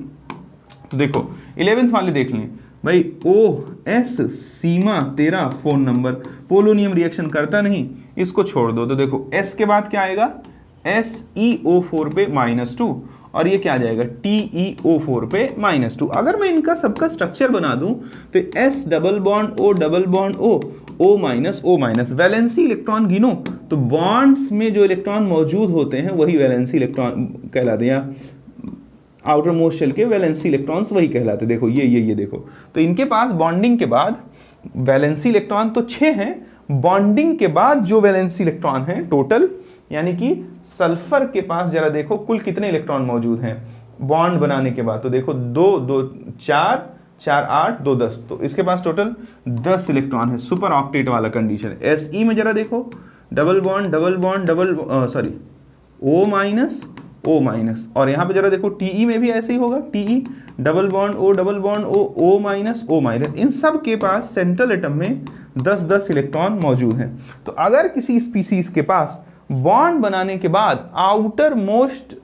तो देखो 11th वाले देख लें भाई, OS सीमा तेरा फोन नंबर, पोलोनियम रिएक्शन करता नहीं, इसको छोड़ दो। तो देखो S के बाद क्या आएगा? SeO4 पे -2 और ये क्या आ जाएगा? TeO4 पे -2। अगर मैं इनका सबका स्ट्रक्चर बना दूं तो S double bond O, O-, valency electron गिनो तो बॉन्ड्स में जो इलेक्ट्रॉन मौजूद होते हैं वही वैलेंसी इलेक्ट्रॉन कहलाते हैं, आउटर मोस्ट शेल के वैलेंसी इलेक्ट्रॉन्स वही कहलाते। देखो ये देखो, तो इनके पास बॉन्डिंग के बाद वैलेंसी इलेक्ट्रॉन तो 6 हैं, बॉन्डिंग के बाद जो वैलेंसी इलेक्ट्रॉन है टोटल, यानी कि सल्फर के पास जरा देखो कुल कितने इलेक्ट्रॉन मौजूद हैं? बॉन्ड बनाने के बाद, तो देखो 2 2 4 4 8 2 10, तो इसके पास टोटल 10 इलेक्ट्रॉन है, सुपर ऑक्टेट वाला कंडीशन। Se में जरा देखो, double bond sorry O minus O minus, और यहाँ पे जरा देखो Te में भी ऐसे ही होगा, Te double bond O O minus O minus, इन सब के पास सेंट्रल एटम में 10-10 इलेक्ट्रॉन मौजूद हैं। तो अगर किसी स्पीसीज के पास बॉन्ड बनाने के बाद आउटर मोस्ट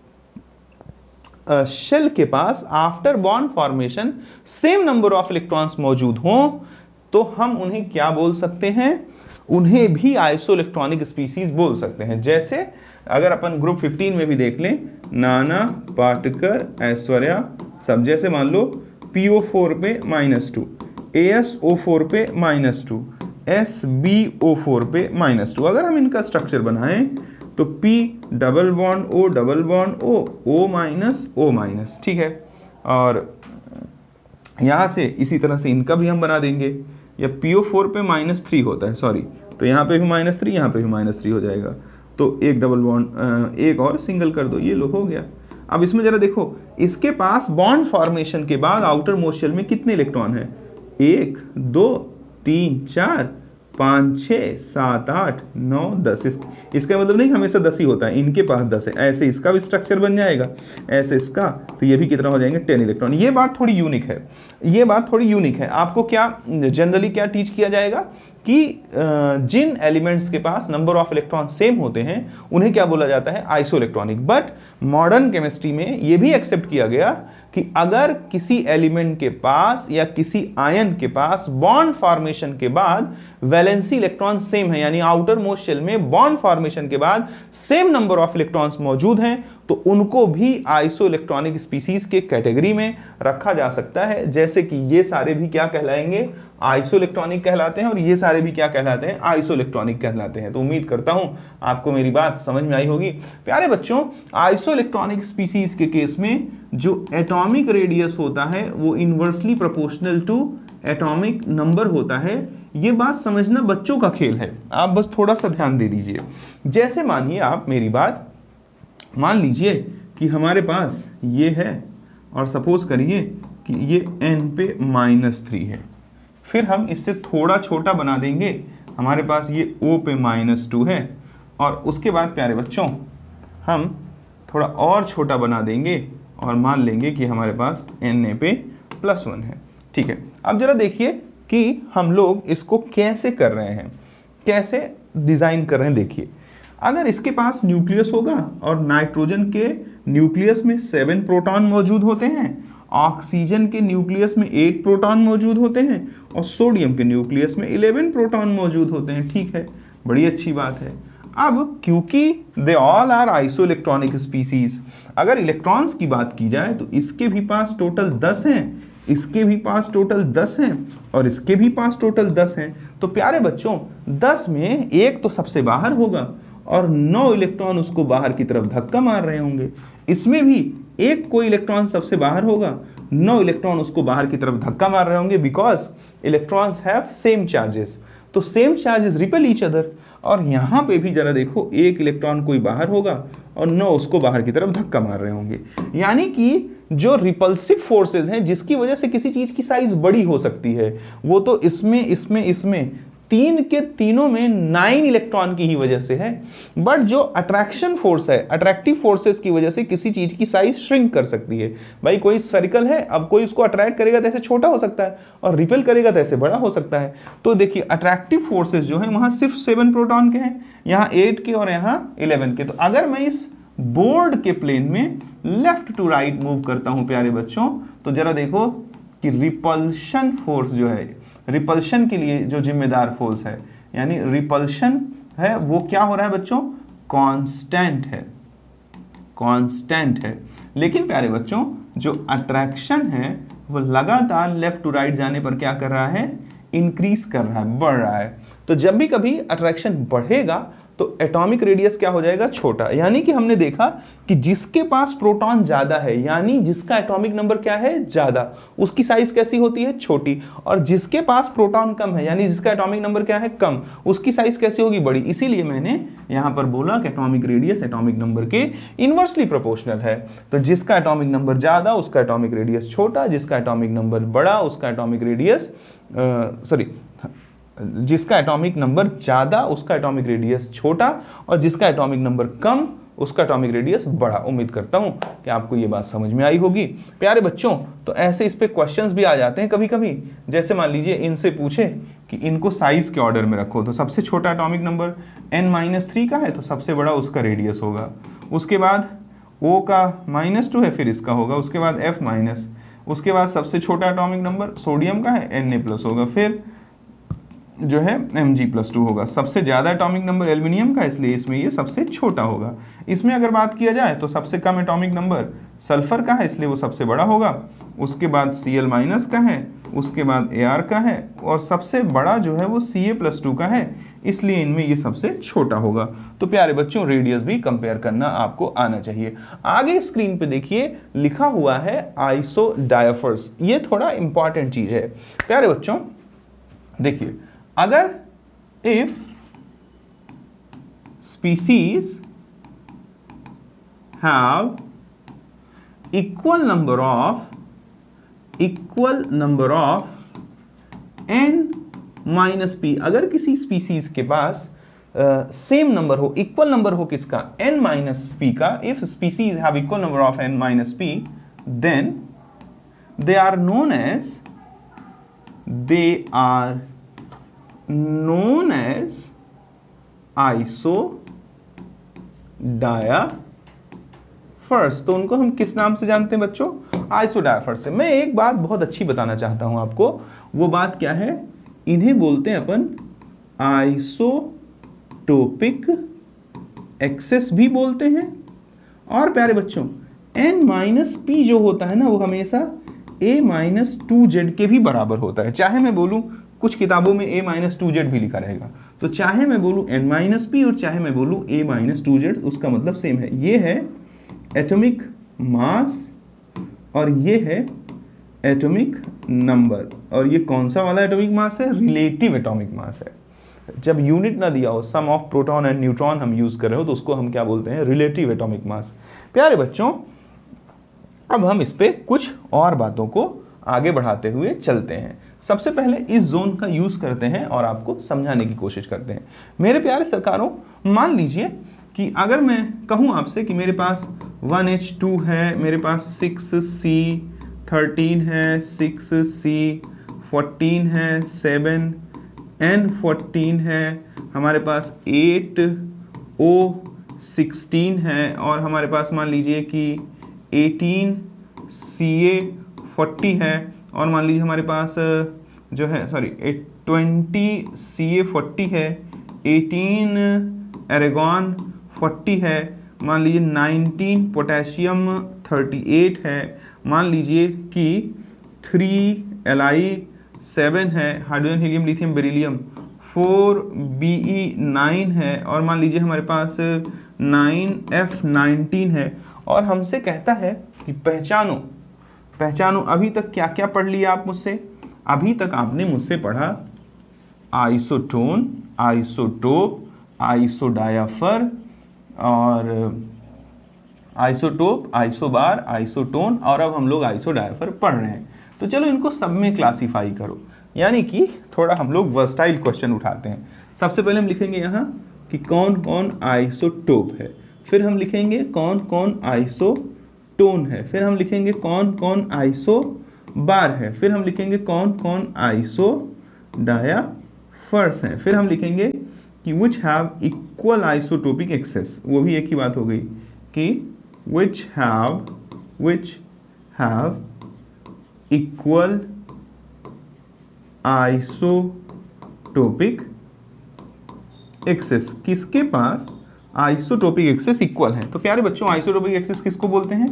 शेल के पास after bond formation same number of electrons मौजूद हों, तो हम उन्हें क्या बोल सकते हैं, उन्हें भी आइसोइलेक्ट्रॉनिक स्पीसीज बोल सकते हैं। जैसे अगर अपन ग्रुप 15 में भी देख लें, नाना, पाटकर, ऐश्वर्या सब, जैसे मान लो PO4 पे -2, ASO4 पे -2, SbO4 पे -2, अगर हम इनका स्ट्रक्चर बनाएं तो P double bond O O minus, ठीक है। और यहाँ से इसी तरह से इनका भी हम बना देंगे, या PO4 पे -3 होता है, सॉरी, तो यहाँ पे भी -3, यहाँ पे भी -3 हो जाएगा, तो एक डबल बॉन्ड, एक और सिंगल कर दो, ये लो हो गया। अब इसमें जरा देखो, इसके पास बॉन्ड फॉर्मेशन के बाद आउटर मोस्ट शेल में कितने इलेक्ट्रॉन हैं, 1 2 3 4 5 6 7 8 9 10, इसका मतलब नहीं हमेशा 10 ही होता है, इनके पास 10 है, ऐसे इसका भी स्ट्रक्चर बन जाएगा, ऐसे इसका, तो ये भी कितना हो जाएंगे, 10 इलेक्ट्रॉन। ये बात थोड़ी यूनिक है, ये बात थोड़ी यूनिक है। आपको क्या जनरली क्या टीच किया जाएगा कि जिन एलिमेंट्स के पास नंबर ऑफ इलेक्ट्रॉन सेम होते हैं उन्हें क्या बोला जाता है, आइसोइलेक्ट्रॉनिक। बट मॉडर्न केमिस्ट्री में ये भी एक्सेप्ट किया गया कि अगर किसी एलिमेंट के पास या किसी आयन के पास बॉन्ड फॉर्मेशन के बाद वैलेंसी इलेक्ट्रॉन सेम है, यानी आउटर मोस्ट शेल में बॉन्ड फॉर्मेशन के बाद सेम नंबर ऑफ इलेक्ट्रॉन्स मौजूद हैं, तो उनको भी आइसोइलेक्ट्रॉनिक स्पीसीज के कैटेगरी में रखा जा सकता है। जैसे कि ये सारे भी क्या कहलाएंगे, आइसोइलेक्ट्रॉनिक कहलाते हैं, और ये सारे भी क्या कहलाते हैं, आइसोइलेक्ट्रॉनिक कहलाते हैं। तो उम्मीद करता हूं आपको मेरी बात समझ में आई होगी। प्यारे बच्चों, आइसोइलेक्ट्रॉनिक स्पीसीज के केस में जो एटॉमिक रेडियस होता है वो inversely proportional to atomic number होता है। ये बात समझना बच्चों का खेल है, आप बस थोड़ा सा ध्यान दे दीजिए। जैसे मानिए, आप मेरी बात मान लीजिए कि हमारे पास ये है, और सपोज करिए कि ये n पे -3 है, फिर हम इससे थोड़ा छोटा बना देंगे, हमारे पास ये O पे -2 है, और उसके बाद प्यारे बच्चों हम थोड़ा और छोटा बना देंगे और मान लेंगे कि हमारे पास Na पे +1 है। ठीक है, अब जरा देखिए कि हम लोग इसको कैसे कर रहे हैं, कैसे डिज़ाइन कर रहे हैं। देखिए, अगर इसके पास न्यूक्लियस होगा और नाइट्रोजन के न्यूक्लियस में 7 प्रोटॉन मौजूद होते हैं, ऑक्सीजन के न्यूक्लियस में 8 प्रोटॉन मौजूद होते हैं, और सोडियम के न्यूक्लियस में 11 प्रोटॉन मौजूद होते हैं। ठीक है, बड़ी अच्छी बात है। अब क्योंकि they all are isoelectronic species, अगर इलेक्ट्रॉन्स की बात की जाए तो इसके भी पास टोटल 10 हैं, इसके भी पास टोटल 10 हैं, और इसके भी पास टोटल 10 हैं। तो प्यारे बच्चों, 10 में एक तो सबसे बाहर होगा और 9 इलेक्ट्रॉन उसको बाहर की तरफ धक्का मार रहे होंगे। इसमें भी एक कोई इलेक्ट्रॉन सबसे बाहर होगा, 9 इलेक्ट्रॉन उसको बाहर की तरफ धक्का मार रहे होंगे, because electrons have same charges. तो same charges repel each other. और यहाँ पे भी जरा देखो, एक इलेक्ट्रॉन कोई बाहर होगा और 9 उसको बाहर की तरफ धक्का मार रहे होंगे। यानी कि जो रिपल्सिव फोर्सेस हैं जिसकी वजह से किसी चीज की साइज बड़ी हो सकती है, वो तो इसमें तीन के तीनों में 9 इलेक्ट्रॉन की ही वजह से है। बट जो अट्रैक्शन फोर्स है, अट्रैक्टिव फोर्सेस की वजह से किसी चीज की साइज श्रिंक कर सकती है। भाई कोई स्फेरिकल है, अब कोई उसको अट्रैक्ट करेगा तो ऐसे छोटा हो सकता है, और रिपेल करेगा तो ऐसे बड़ा हो सकता है। तो देखिए, अट्रैक्टिव फोर्सेस जो है वहां सिर्फ 7 प्रोटॉन के हैं, यहाँ 8 के और यहाँ 11 के। तो अगर मैं इस बोर्ड के प्लेन में लेफ्ट टू राइट मूव करता हूं प्यारे बच्चों, तो जरा देखो कि रिपल्शन फोर्स जो है, रिपल्शन के लिए जो जिम्मेदार फोर्स है, यानी रिपल्शन है, वो क्या हो रहा है बच्चों, कांस्टेंट है, कांस्टेंट है। लेकिन प्यारे बच्चों, जो अट्रैक्शन है वो लगातार लेफ्ट टू राइट जाने पर क्या कर रहा है, इंक्रीज कर रहा है, बढ़ रहा है। तो जब भी कभी अट्रैक्शन बढ़ेगा तो एटॉमिक रेडियस क्या हो जाएगा, छोटा। यानी कि हमने देखा कि जिसके पास प्रोटॉन ज्यादा है, यानी जिसका एटॉमिक नंबर क्या है, ज्यादा, उसकी साइज कैसी होती है, छोटी। और जिसके पास प्रोटॉन कम है, यानी जिसका एटॉमिक नंबर क्या है, कम, उसकी साइज कैसी होगी, बड़ी। इसीलिए मैंने यहां पर बोला कि एटॉमिक रेडियस एटॉमिक नंबर के इनवर्सली प्रोपोर्शनल है। तो जिसका एटॉमिक नंबर ज्यादा उसका एटॉमिक रेडियस छोटा, जिसका एटॉमिक नंबर बड़ा उसका एटॉमिक रेडियस जिसका एटॉमिक नंबर ज्यादा उसका एटॉमिक रेडियस छोटा, और जिसका एटॉमिक नंबर कम उसका एटॉमिक रेडियस बड़ा। उम्मीद करता हूं कि आपको ये बात समझ में आई होगी प्यारे बच्चों। तो ऐसे इस पे क्वेश्चंस भी आ जाते हैं कभी कभी, जैसे मान लीजिए इनसे पूछे कि इनको साइज के ऑर्डर में रखो, तो सबसे छोटा एटॉमिक नंबर n-3 का है, तो सबसे बड़ा उसका रेडियस होगा। उसके बाद O का -2 है, फिर इसका होगा। उसके बाद F-, उसके बाद सबसे छोटा एटॉमिक नंबर सोडियम का है, Na+ होगा, फिर जो है Mg+2 होगा। सबसे ज़्यादा एटॉमिक नंबर एल्युमिनियम का, इसलिए इसमें ये सबसे छोटा होगा। इसमें अगर बात किया जाए तो सबसे कम एटॉमिक नंबर सल्फर का है, इसलिए वो सबसे बड़ा होगा। उसके बाद Cl- का है, उसके बाद Ar का है, और सबसे बड़ा जो है वो Ca+2 का है, इसलिए इनमें ये सबसे छोटा होगा। तो प्यारे बच्चों रेडियस भी कंपेयर करना आपको आना चाहिए। आगे स्क्रीन पे देखिए लिखा हुआ है आइसोडायफर्स। ये थोड़ा इंपॉर्टेंट चीज है प्यारे बच्चों। देखिए, अगर if species have equal number of n-p, अगर किसी स्पीसीज के पास सेम नंबर हो, इक्वल नंबर हो किसका, n-p का, if species have equal number of n-p, then they are known as isodiaphers. तो उनको हम किस नाम से जानते हैं बच्चों, आइसोडायफर्स से। मैं एक बात बहुत अच्छी बताना चाहता हूं आपको, वो बात क्या है, इन्हें बोलते हैं अपन आइसोटोपिक एक्सेस भी बोलते हैं। और प्यारे बच्चों n-p जो होता है ना, वो हमेशा a-2z के भी बराबर होता है। चाहे मैं बोलूं, कुछ किताबों में a-2z भी लिखा रहेगा, तो चाहे मैं बोलूं n-p और चाहे मैं बोलूं a-2z, उसका मतलब सेम है। ये है एटॉमिक मास और ये है एटॉमिक नंबर। और ये कौन सा वाला एटॉमिक मास है, रिलेटिव एटॉमिक मास है। जब यूनिट ना दिया हो, सम ऑफ प्रोटॉन एंड न्यूट्रॉन हम यूज कर रहे हो, तो उसको हम क्या बोलते हैं, रिलेटिव एटॉमिक मास। प्यारे बच्चों अब हम इस पे कुछ और बातों को आगे बढ़ाते हुए चलते हैं। सबसे पहले इस जोन का यूज करते हैं और आपको समझाने की कोशिश करते हैं। मेरे प्यारे सरकारों, मान लीजिए कि अगर मैं कहूं आपसे कि मेरे पास 1H2 है, मेरे पास 6C13 है, 6C14 है, 7N14 है, हमारे पास 8O16 है, और हमारे पास मान लीजिए कि 18Ca40 है, और मान लीजिए हमारे पास जो है 20Ca40 है, 18 एरेगॉन 40 है, मान लीजिए 19 पोटेशियम 38 है, मान लीजिए कि 3Li7 है, hydrogen helium lithium beryllium 4Be9 है, और मान लीजिए हमारे पास 9F19 है। और हमसे कहता है कि पहचानो अभी तक क्या क्या पढ़ लिया आप मुझसे। अभी तक आपने मुझसे पढ़ा आइसोटोन, आइसोटोप, आइसोडायफर, और आइसोटोप, आइसोबार, आइसोटोन, और अब हम लोग आइसोडायफर पढ़ रहे हैं। तो चलो इनको सब में क्लासीफाई करो, यानी कि थोड़ा हम लोग वर्सटाइल क्वेश्चन उठाते हैं। सबसे पहले हम लिखेंगे यहाँ कि कौन कौन आइसोटोप है, फिर हम लिखेंगे कौन कौन आइसोटोन है, फिर हम लिखेंगे कौन कौन आइसोबार है, फिर हम लिखेंगे कौन कौन आइसोडायफर्स हैं, फिर हम लिखेंगे कि which have equal isotopic excess, वो भी एक ही बात हो गई कि which have equal isotopic excess, किसके पास आइसोटोपिक एक्सेस इक्वल है। तो प्यारे बच्चों आइसोटोपिक एक्सेस किसको बोलते हैं,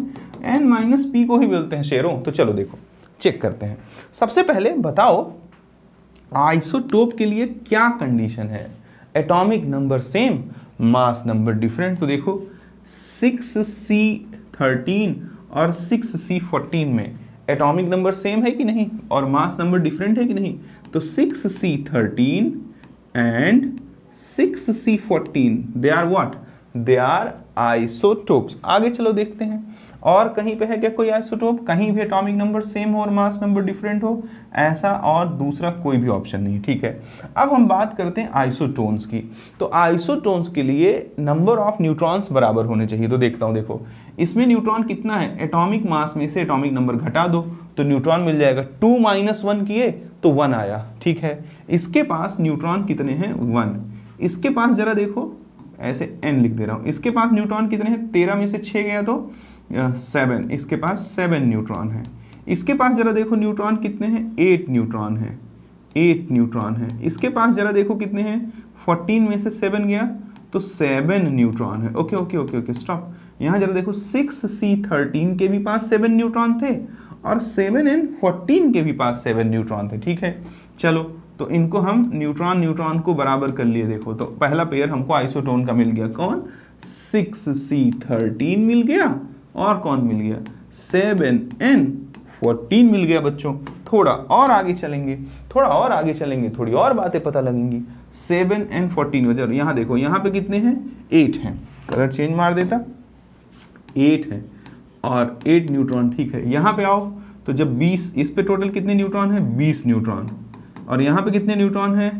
n-p को ही बोलते हैं शेरों। तो चलो देखो चेक करते हैं। सबसे पहले बताओ आइसोटोप के लिए क्या कंडीशन है, atomic number same. Mass number different. तो देखो 6C13 और 6C14 में एटॉमिक नंबर सेम है कि नहीं और मास नंबर डिफरेंट है कि नहीं। तो 6C13 and 6C14 they are what, they are isotopes. आगे चलो देखते हैं और कहीं पे है क्या कोई आइसोटोप, कहीं भी एटॉमिक नंबर सेम हो और मास नंबर डिफरेंट हो, ऐसा और दूसरा कोई भी ऑप्शन नहीं। ठीक है, अब हम बात करते हैं आइसोटोन्स की। तो आइसोटोन्स के लिए नंबर ऑफ न्यूट्रॉन्स बराबर होने चाहिए। तो देखता हूं, देखो इसमें न्यूट्रॉन कितना है, एटॉमिक मास में से एटॉमिक नंबर घटा दो तो न्यूट्रॉन मिल जाएगा। 2 - 1 किए तो 1 आया। ठीक है, इसके पास न्यूट्रॉन कितने हैं, 1। इसके पास जरा देखो, ऐसे n लिख दे रहा हूं, इसके पास न्यूट्रॉन कितने हैं, 13 में से 6 गया तो 7, इसके पास 7 न्यूट्रॉन है। इसके पास जरा देखो न्यूट्रॉन कितने हैं, 8 न्यूट्रॉन है, 8 न्यूट्रॉन है। इसके पास जरा देखो कितने हैं, 14 में से 7 गया तो 7 न्यूट्रॉन है। Okay okay okay okay stop. यहाँ जरा देखो 6C13 के भी पास 7 न्यूट्रॉन थे और 7N14 के भी पास 7 न्यूट्रॉन थे। ठीक है, चलो तो इनको हम न्यूट्रॉन न्यूट्रॉन को बराबर कर लिए। देखो तो पहला पेयर हमको आइसोटोन का मिल गया, कौन, 6C13 मिल गया और कौन मिल गया, 7N14 मिल गया। बच्चों थोड़ा और आगे चलेंगे, थोड़ा और आगे चलेंगे, थोड़ी और बातें पता लगेंगी। 7N14 वजह, यहाँ देखो यहाँ पे कितने हैं, 8 हैं, कलर चेंज मार देता, 8 है और 8 न्यूट्रॉन। ठीक है, यहाँ पे आओ तो जब 20, इस पे टोटल कितने न्यूट्रॉन है, 20 न्यूट्रॉन। और यहाँ पे कितने न्यूट्रॉन है,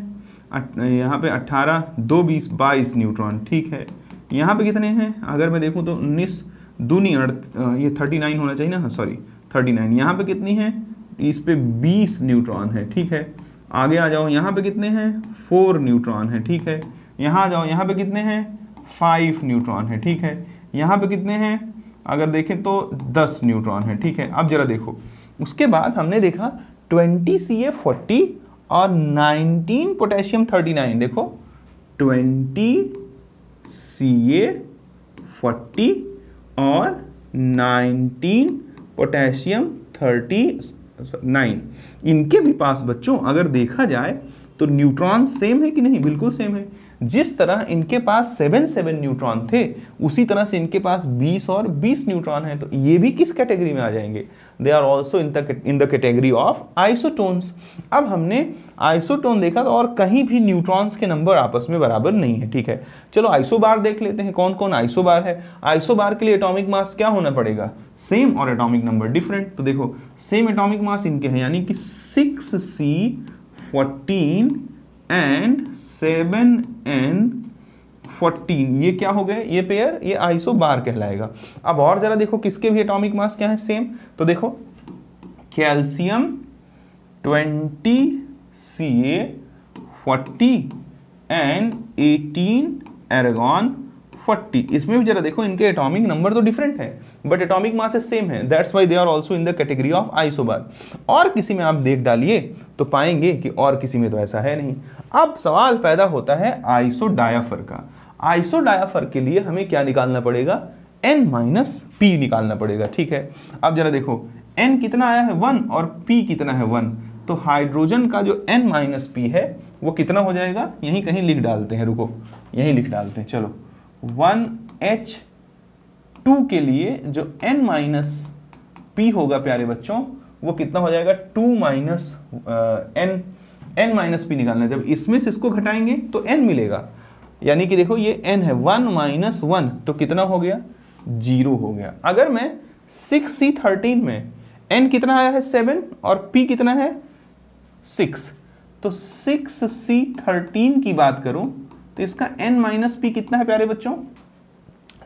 यहाँ पे 18, 2 20 22 न्यूट्रॉन। ठीक है, यहाँ पे कितने हैं, अगर मैं देखूँ तो 19 दूनी ये 39 होना चाहिए ना, सॉरी 39। यहाँ पे कितनी है, इस पे 20 न्यूट्रॉन है। ठीक है, आगे आ जाओ, यहाँ पे कितने हैं, 4 न्यूट्रॉन है। ठीक है, यहाँ आ जाओ, यहाँ पे कितने हैं, 5 न्यूट्रॉन है। ठीक है, यहाँ पे कितने हैं, अगर देखें तो 10 न्यूट्रॉन है। ठीक है, अब जरा देखो उसके बाद हमने देखा 20Ca40 और 19 पोटेशियम 39। देखो 20Ca40 और 19 पोटेशियम 39, इनके भी पास बच्चों अगर देखा जाए तो न्यूट्रॉन सेम है कि नहीं, बिल्कुल सेम है। जिस तरह इनके पास 7 न्यूट्रॉन थे उसी तरह से इनके पास 20 और 20 न्यूट्रॉन है। तो ये भी किस कैटेगरी में आ जाएंगे, they are also in the category of isotones. अब हमने आइसोटोन देखा तो और कहीं भी न्यूट्रॉन्स के नंबर आपस में बराबर नहीं है। ठीक है, चलो आइसोबार देख लेते हैं, कौन कौन आइसोबार है। आइसोबार के लिए एटॉमिक मास क्या होना पड़ेगा, सेम और एटॉमिक नंबर डिफरेंट। तो देखो सेम एटॉमिक मास इनके हैं, यानी कि 6C14 एंड 7N14, ये क्या हो गए, ये पेयर, ये आइसोबार कहलाएगा। अब और जरा देखो किसके भी एटॉमिक मास क्या है, सेम। तो देखो कैल्शियम 20Ca40 एंड 18 एरागॉन 40, इसमें भी जरा देखो इनके एटॉमिक नंबर तो डिफरेंट है बट एटॉमिक मास सेम है, that's why they are also in the category of isobar. और किसी में आप देख डालिए तो पाएंगे कि और किसी में तो ऐसा है नहीं। अब सवाल पैदा होता है आइसोडायाफर का। आइसोडायाफर के लिए हमें क्या निकालना पड़ेगा, N-P निकालना पड़ेगा। ठीक है, अब जरा देखो N कितना आया है 1 और P कितना है 1, तो हाइड्रोजन का जो N-P है वो कितना हो जाएगा, यहीं कहीं लिख डालते हैं, रुको यहीं लिख डालते हैं। चलो 1H2 के लिए जो N-P होगा प्यारे बच्चों वो कितना हो जाएगा, 2 N-P निकालना है। जब इसमें से इसको घटाएंगे तो N मिलेगा, यानी कि देखो ये N है, 1 - 1 तो कितना हो गया, 0 हो गया। अगर मैं 6C13 में N कितना आया है 7 और P कितना है 6, तो 6C13 की बात करूं तो इसका N-P कितना है प्यारे बच्चों,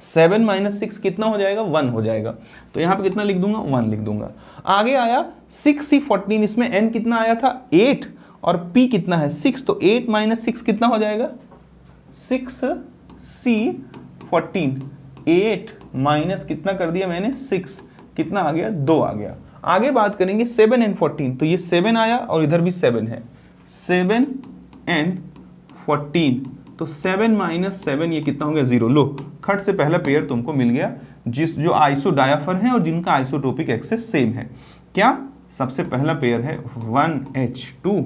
7 - 6 कितना हो जाएगा, 1 हो जाएगा। तो यहाँ पे कितना लिख दूंगा, 1 लिख दूंगा। आगे आया 6C14, इसमें N कितना आया था 8 और P कितना है 6, तो 8 - 6 कितना हो जाएगा, 6C14, 8 माइनस कितना कर दिया मैंने 6, कितना आ गया, 2 आ गया। आगे बात करेंगे 7N14, तो ये 7 आया और इधर भी 7 है, 7N14, तो 7 - 7 ये कितना हो गया, 0। लो खट से पहला पेयर तुमको मिल गया जो आइसोडायाफर है और जिनका आइसोटोपिक एक्सेस सेम है। क्या, सबसे पहला पेयर है 1H2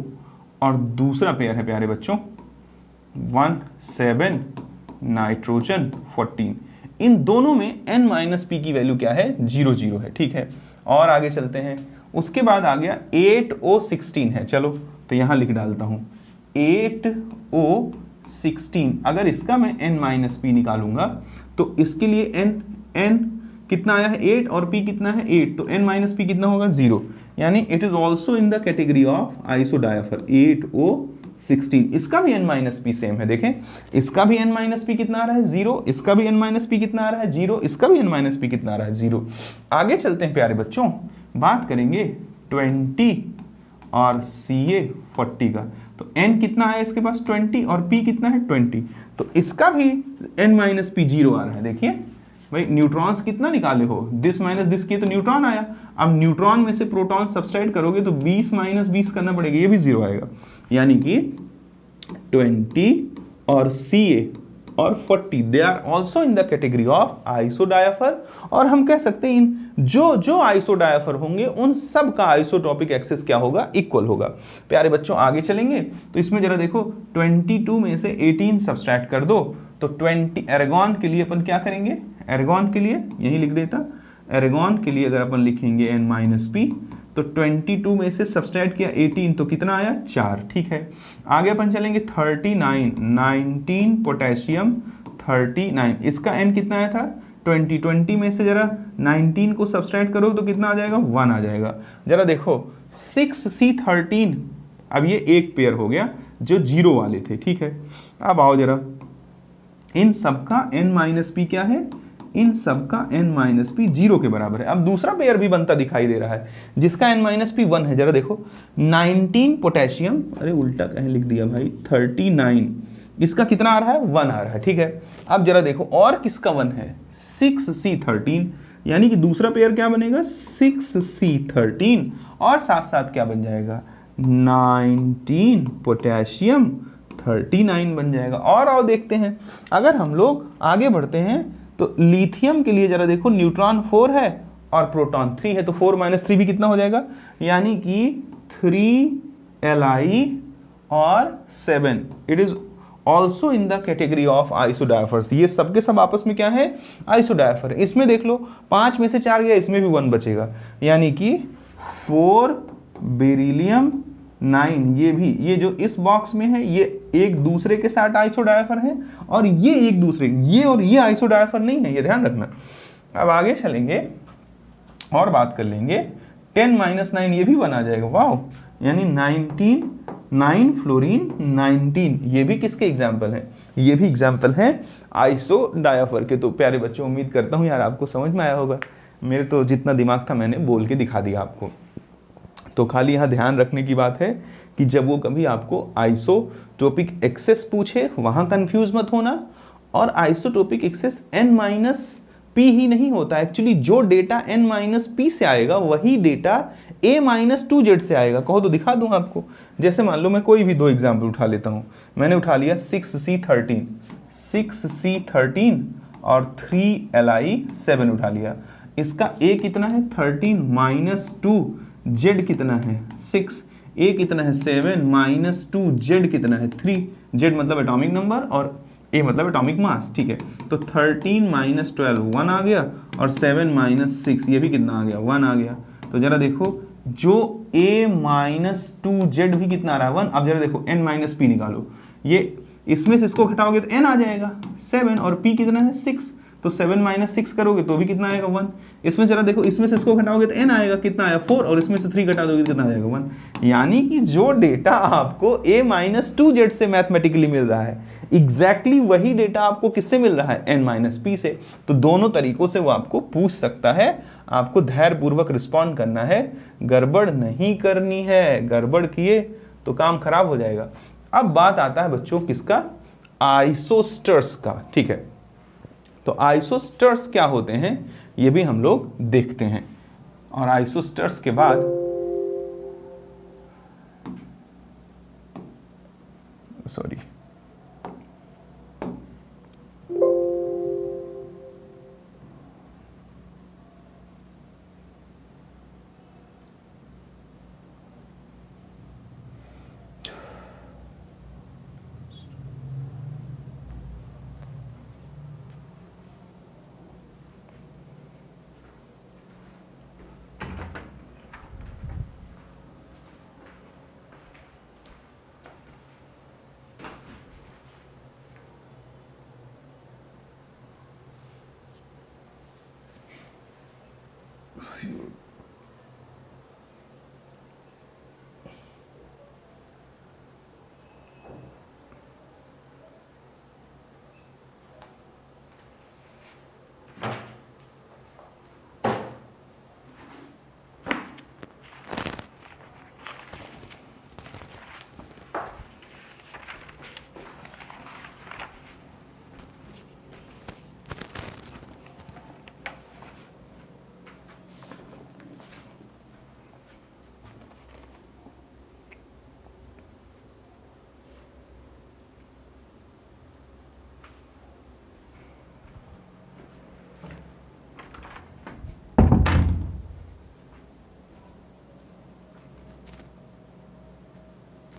और दूसरा पेयर है प्यारे बच्चों 17 नाइट्रोजन 14। इन दोनों में n माइनस पी की वैल्यू क्या है, 0 0 है, ठीक है। और आगे चलते हैं, उसके बाद आ गया 8O16 है, चलो तो यहां लिख डालता हूं 8O16। अगर इसका मैं n माइनस पी निकालूंगा तो इसके लिए n कितना आया है 8 और p कितना है 8, तो n माइनस पी कितना होगा 0, यानी it is also in the category of isodiapher 8O16। इसका भी n माइनस पी सेम है, देखें इसका भी n माइनस पी कितना आ रहा है 0, इसका भी n माइनस पी कितना आ रहा है 0, इसका भी n माइनस पी कितना आ रहा है 0। आगे चलते हैं प्यारे बच्चों, बात करेंगे 20 और Ca40 का। तो n कितना है इसके पास 20 और p कितना है 20, तो इसका भी n माइनस पी 0 आ रहा है। देखिए भाई न्यूट्रॉन्स कितना निकाले हो, दिस माइनस दिस किए तो न्यूट्रॉन आया। अब न्यूट्रॉन में से प्रोटॉन सब्सट्रैक्ट करोगे तो 20 माइनस 20 करना पड़ेगा, ये भी 0 आएगा। यानी कि 20 और Ca और 40 they are also in the category of isodiapher. और हम कह सकते हैं इन जो आइसोडायफर होंगे उन सब का आइसोटॉपिक एक्सिस क्या होगा, इक्वल होगा। प्यारे बच्चों आगे चलेंगे तो इसमें जरा देखो 22 में से 18 सब्सट्रैक्ट कर दो तो 20 एरागॉन के लिए अपन क्या करेंगे, एरागॉन के लिए यही लिख देता, एरागॉन के लिए अगर अपन लिखेंगे n माइनस पी तो 22 में से सब्सट्रैक्ट किया 18 तो कितना आया 4, ठीक है। आगे अपन चलेंगे 19 पोटेशियम 39, इसका n कितना आया था 20 में से जरा 19 को सब्सट्रैक्ट करो तो कितना आ जाएगा 1 आ जाएगा। जरा देखो 6C13, अब ये एक पेयर हो गया जो 0 वाले थे, ठीक है। अब आओ जरा इन सबका n माइनस पी क्या है, इन सबका n माइनस पी 0 के बराबर है। अब दूसरा पेयर भी बनता दिखाई दे रहा है जिसका n माइनस पी 1 है। जरा देखो 19 पोटेशियम, अरे उल्टा कहीं लिख दिया भाई, 39, इसका कितना आ रहा है 1 आ रहा है, ठीक है। अब जरा देखो और किसका 1 है 6C13, यानी कि दूसरा पेयर क्या बनेगा 6C13 और साथ साथ क्या बन जाएगा 19 पोटेशियम 39 बन जाएगा। और आओ देखते हैं, अगर हम लोग आगे बढ़ते हैं तो लिथियम के लिए जरा देखो न्यूट्रॉन 4 है और प्रोटॉन 3 है, तो 4 माइनस 3 भी कितना हो जाएगा, यानी कि 3Li और 7। It is also in the category of आइसोडायफर्स। ये सबके सब आपस में क्या है आइसोडायफर है। इसमें देख लो 5 में से 4 गया, इसमें भी 1 बचेगा, यानी कि 4 बेरिलियम 9, ये भी, ये जो इस बॉक्स में है ये एक दूसरे के साथ आइसोडायफर है और ये एक दूसरे, ये और ये आइसोडायफर नहीं है, ये ध्यान रखना। अब आगे चलेंगे और बात कर लेंगे 10 माइनस 9, ये भी 1 आ जाएगा, वाह, यानी 19 9 फ्लोरीन 19, ये भी किसके एग्जाम्पल है, ये भी एग्जाम्पल है आइसोडायफर के। तो प्यारे बच्चों उम्मीद करता हूँ यार आपको समझ में आया होगा, मेरे तो जितना दिमाग था मैंने बोल के दिखा दिया आपको। तो खाली यहाँ ध्यान रखने की बात है कि जब वो कभी आपको आइसोटोपिक एक्सेस पूछे वहाँ कंफ्यूज मत होना। और isotopic excess n minus p ही नहीं होता, एक्चुअली जो डेटा n माइनस पी से आएगा वही डेटा a माइनस 2z से आएगा। कहो तो दिखा दूँ आपको, जैसे मान लो मैं कोई भी 2 एग्जाम्पल उठा लेता हूँ। मैंने उठा लिया 6C13 और 3Li7 उठा लिया। इसका a कितना है 13 माइनस 2, z कितना है 6, a कितना है 7 माइनस 2, z कितना है 3, z मतलब एटॉमिक नंबर और a मतलब एटॉमिक मास, ठीक है। तो 13 माइनस 12 1 आ गया और 7 माइनस 6 ये भी कितना आ गया 1 आ गया। तो जरा देखो जो a माइनस 2 z भी कितना आ रहा है 1। अब जरा देखो n माइनस पी निकालो, ये इसमें से इसको घटाओगे तो n आ जाएगा 7 और p कितना है 6, तो 7 माइनस 6 करोगे तो भी कितना आएगा 1। इसमें जरा देखो इसमें से इसको घटाओगे तो n आएगा, कितना आया 4 और इसमें से 3 घटा दोगे तो कितना आ जाएगा 1। यानी कि जो डेटा आपको a माइनस 2z से मैथमेटिकली मिल रहा है एग्जैक्टली वही डेटा आपको किससे मिल रहा है n माइनस p से। तो दोनों तरीकों से वो आपको पूछ सकता है, आपको धैर्यपूर्वक रिस्पॉन्ड करना है, गड़बड़ नहीं करनी है, गड़बड़ किए तो काम खराब हो जाएगा। अब बात आता है बच्चों किसका, आइसोस्टर्स का, ठीक है। तो आइसोस्टर्स क्या होते हैं ये भी हम लोग देखते हैं। और आइसोस्टर्स के बाद सॉरी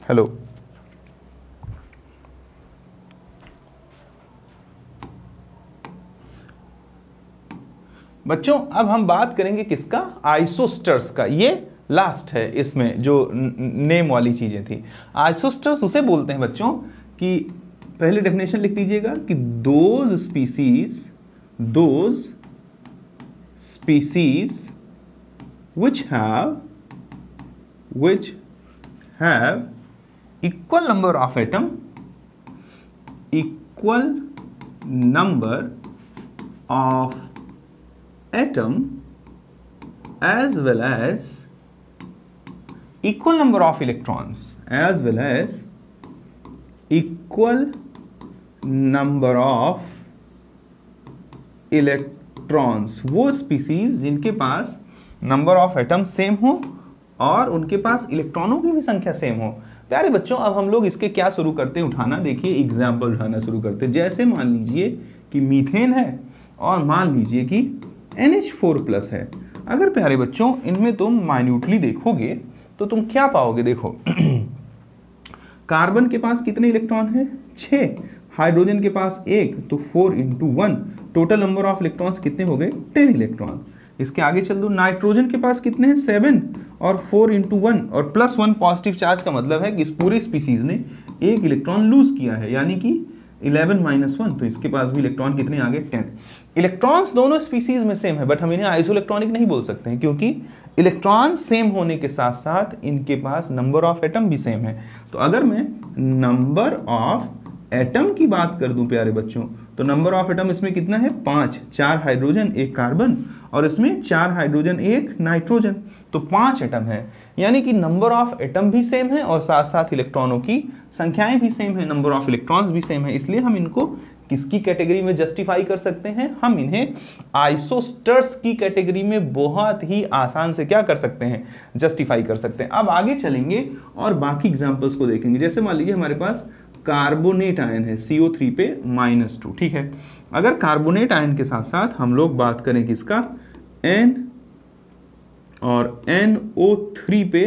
हेलो, बच्चों अब हम बात करेंगे किसका, आइसोस्टर्स का। ये लास्ट है इसमें जो नेम वाली चीजें थी। आइसोस्टर्स उसे बोलते हैं बच्चों कि पहले डेफिनेशन लिख दीजिएगा कि those species which have equal number of atom as well as equal number of electrons as well as equal number of electrons। वो स्पीसीज जिनके पास नंबर ऑफ एटम सेम हो और उनके पास इलेक्ट्रॉनों की भी संख्या सेम हो। प्यारे बच्चों अब हम लोग इसके क्या शुरू करते हैं उठाना, देखिए एग्जाम्पल उठाना शुरू करते हैं। जैसे मान लीजिए कि मीथेन है और मान लीजिए कि NH4+ है। अगर प्यारे बच्चों इनमें तुम माइन्यूटली देखोगे तो तुम क्या पाओगे, देखो कार्बन के पास कितने इलेक्ट्रॉन है, 6, हाइड्रोजन के पास 1, तो 4 × 1, टोटल नंबर ऑफ इलेक्ट्रॉन्स कितने हो गए, 10 इलेक्ट्रॉन। इसके आगे चल दो, नाइट्रोजन के पास कितने हैं, 7 और 4 × 1 और +1 पॉजिटिव चार्ज का मतलब है कि इस पूरे स्पीसीज ने एक इलेक्ट्रॉन लूज किया है, यानी कि 11 - 1, तो इसके पास भी इलेक्ट्रॉन कितने आ गए, 10। इलेक्ट्रॉन्स दोनों स्पीसीज में सेम है, बट हम इन्हें आइसोइलेक्ट्रॉनिक नहीं बोल सकते हैं क्योंकि इलेक्ट्रॉन सेम होने के साथ साथ इनके पास नंबर ऑफ एटम भी सेम है। तो अगर मैं नंबर ऑफ एटम की बात कर दूं प्यारे बच्चों, तो नंबर ऑफ एटम इसमें कितना है, 5, 4 हाइड्रोजन 1 कार्बन और इसमें 4 हाइड्रोजन 1 नाइट्रोजन, तो 5 एटम है। यानी कि नंबर ऑफ एटम भी सेम है और साथ साथ इलेक्ट्रॉनों की संख्याएं भी सेम है, नंबर ऑफ इलेक्ट्रॉन्स भी सेम है। इसलिए हम इनको किसकी कैटेगरी में जस्टिफाई कर सकते हैं, हम इन्हें आइसोस्टर्स की कैटेगरी में बहुत ही आसान से क्या कर सकते हैं, जस्टिफाई कर सकते हैं। अब आगे चलेंगे और बाकी एग्जांपल्स को देखेंगे। जैसे मान लीजिए हमारे पास कार्बोनेट आयन है CO3 पे -2, ठीक है। अगर कार्बोनेट आयन के साथ साथ हम लोग बात करें किसका, N और NO3 पे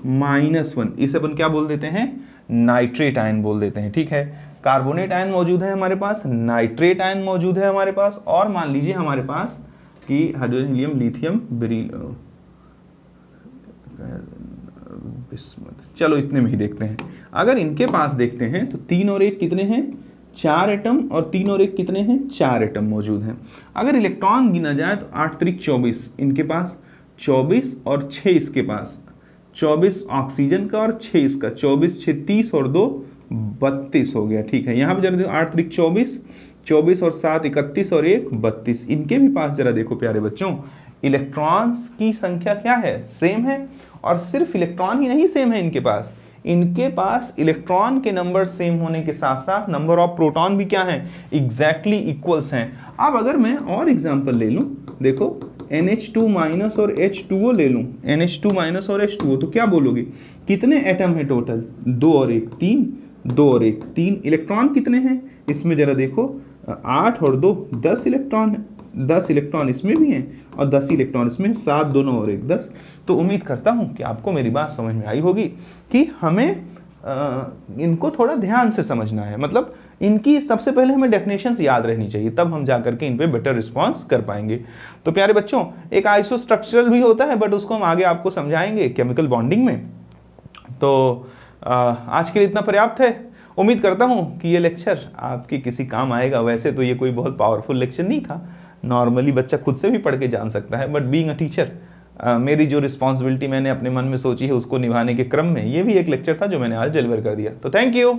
-1, इसे अपन क्या बोल देते हैं, नाइट्रेट आयन बोल देते हैं, ठीक है। कार्बोनेट आयन मौजूद है हमारे पास, नाइट्रेट आयन मौजूद है हमारे पास, और मान लीजिए हमारे पास कि hydrogen, helium, lithium, beryl, bismuth, चलो इतने में ही देखते हैं। अगर इनके पास देखते हैं तो 3 और 1 कितने हैं, 4 एटम, और 3 और 1 कितने हैं, 4 एटम मौजूद हैं। अगर इलेक्ट्रॉन गिना जाए तो 8 × 24, इनके पास 24 और 6 इसके पास, 24 ऑक्सीजन का और 6 इसका, 24 6 30 और 2 32 हो गया, ठीक है। यहाँ पे जरा देखो 8 × 24, 24 और 7 31 और 1 32। इनके भी पास जरा देखो प्यारे बच्चों, इलेक्ट्रॉन्स की संख्या क्या है, सेम है। और सिर्फ इलेक्ट्रॉन ही नहीं सेम है इनके पास इलेक्ट्रॉन के नंबर सेम होने के साथ साथ नंबर ऑफ प्रोटॉन भी क्या है, एग्जैक्टली इक्वल्स हैं। अब अगर मैं और एग्जांपल ले लूं, देखो NH2- और H2O ले लूं, NH2- और H2O, तो क्या बोलोगे, कितने एटम है टोटल, 2 और 1 3, 2 और 1 3। इलेक्ट्रॉन कितने हैं इसमें जरा देखो, 8 और 2 10 इलेक्ट्रॉन, 10 इलेक्ट्रॉन इसमें भी हैं और 10 इलेक्ट्रॉन इसमें, 7 दोनों और 1 10। तो उम्मीद करता हूं कि आपको मेरी बात समझ में आई होगी कि हमें इनको थोड़ा ध्यान से समझना है। मतलब इनकी सबसे पहले हमें डेफिनेशंस याद रहनी चाहिए, तब हम जा करके इन पे बेटर रिस्पॉन्स कर पाएंगे। तो प्यारे बच्चों, एक आइसोस्ट्रक्चरल भी होता है, बट उसको हम आगे आपको समझाएंगे केमिकल बॉन्डिंग में। तो आज के लिए इतना पर्याप्त है। उम्मीद करता हूँ कि ये लेक्चर आपके किसी काम आएगा। वैसे तो ये कोई बहुत पावरफुल लेक्चर नहीं था, नॉर्मली बच्चा खुद से भी पढ़ के जान सकता है, बट बीइंग अ टीचर मेरी जो रिस्पॉन्सिबिलिटी मैंने अपने मन में सोची है उसको निभाने के क्रम में ये भी एक लेक्चर था जो मैंने आज डिलीवर कर दिया। तो थैंक यू।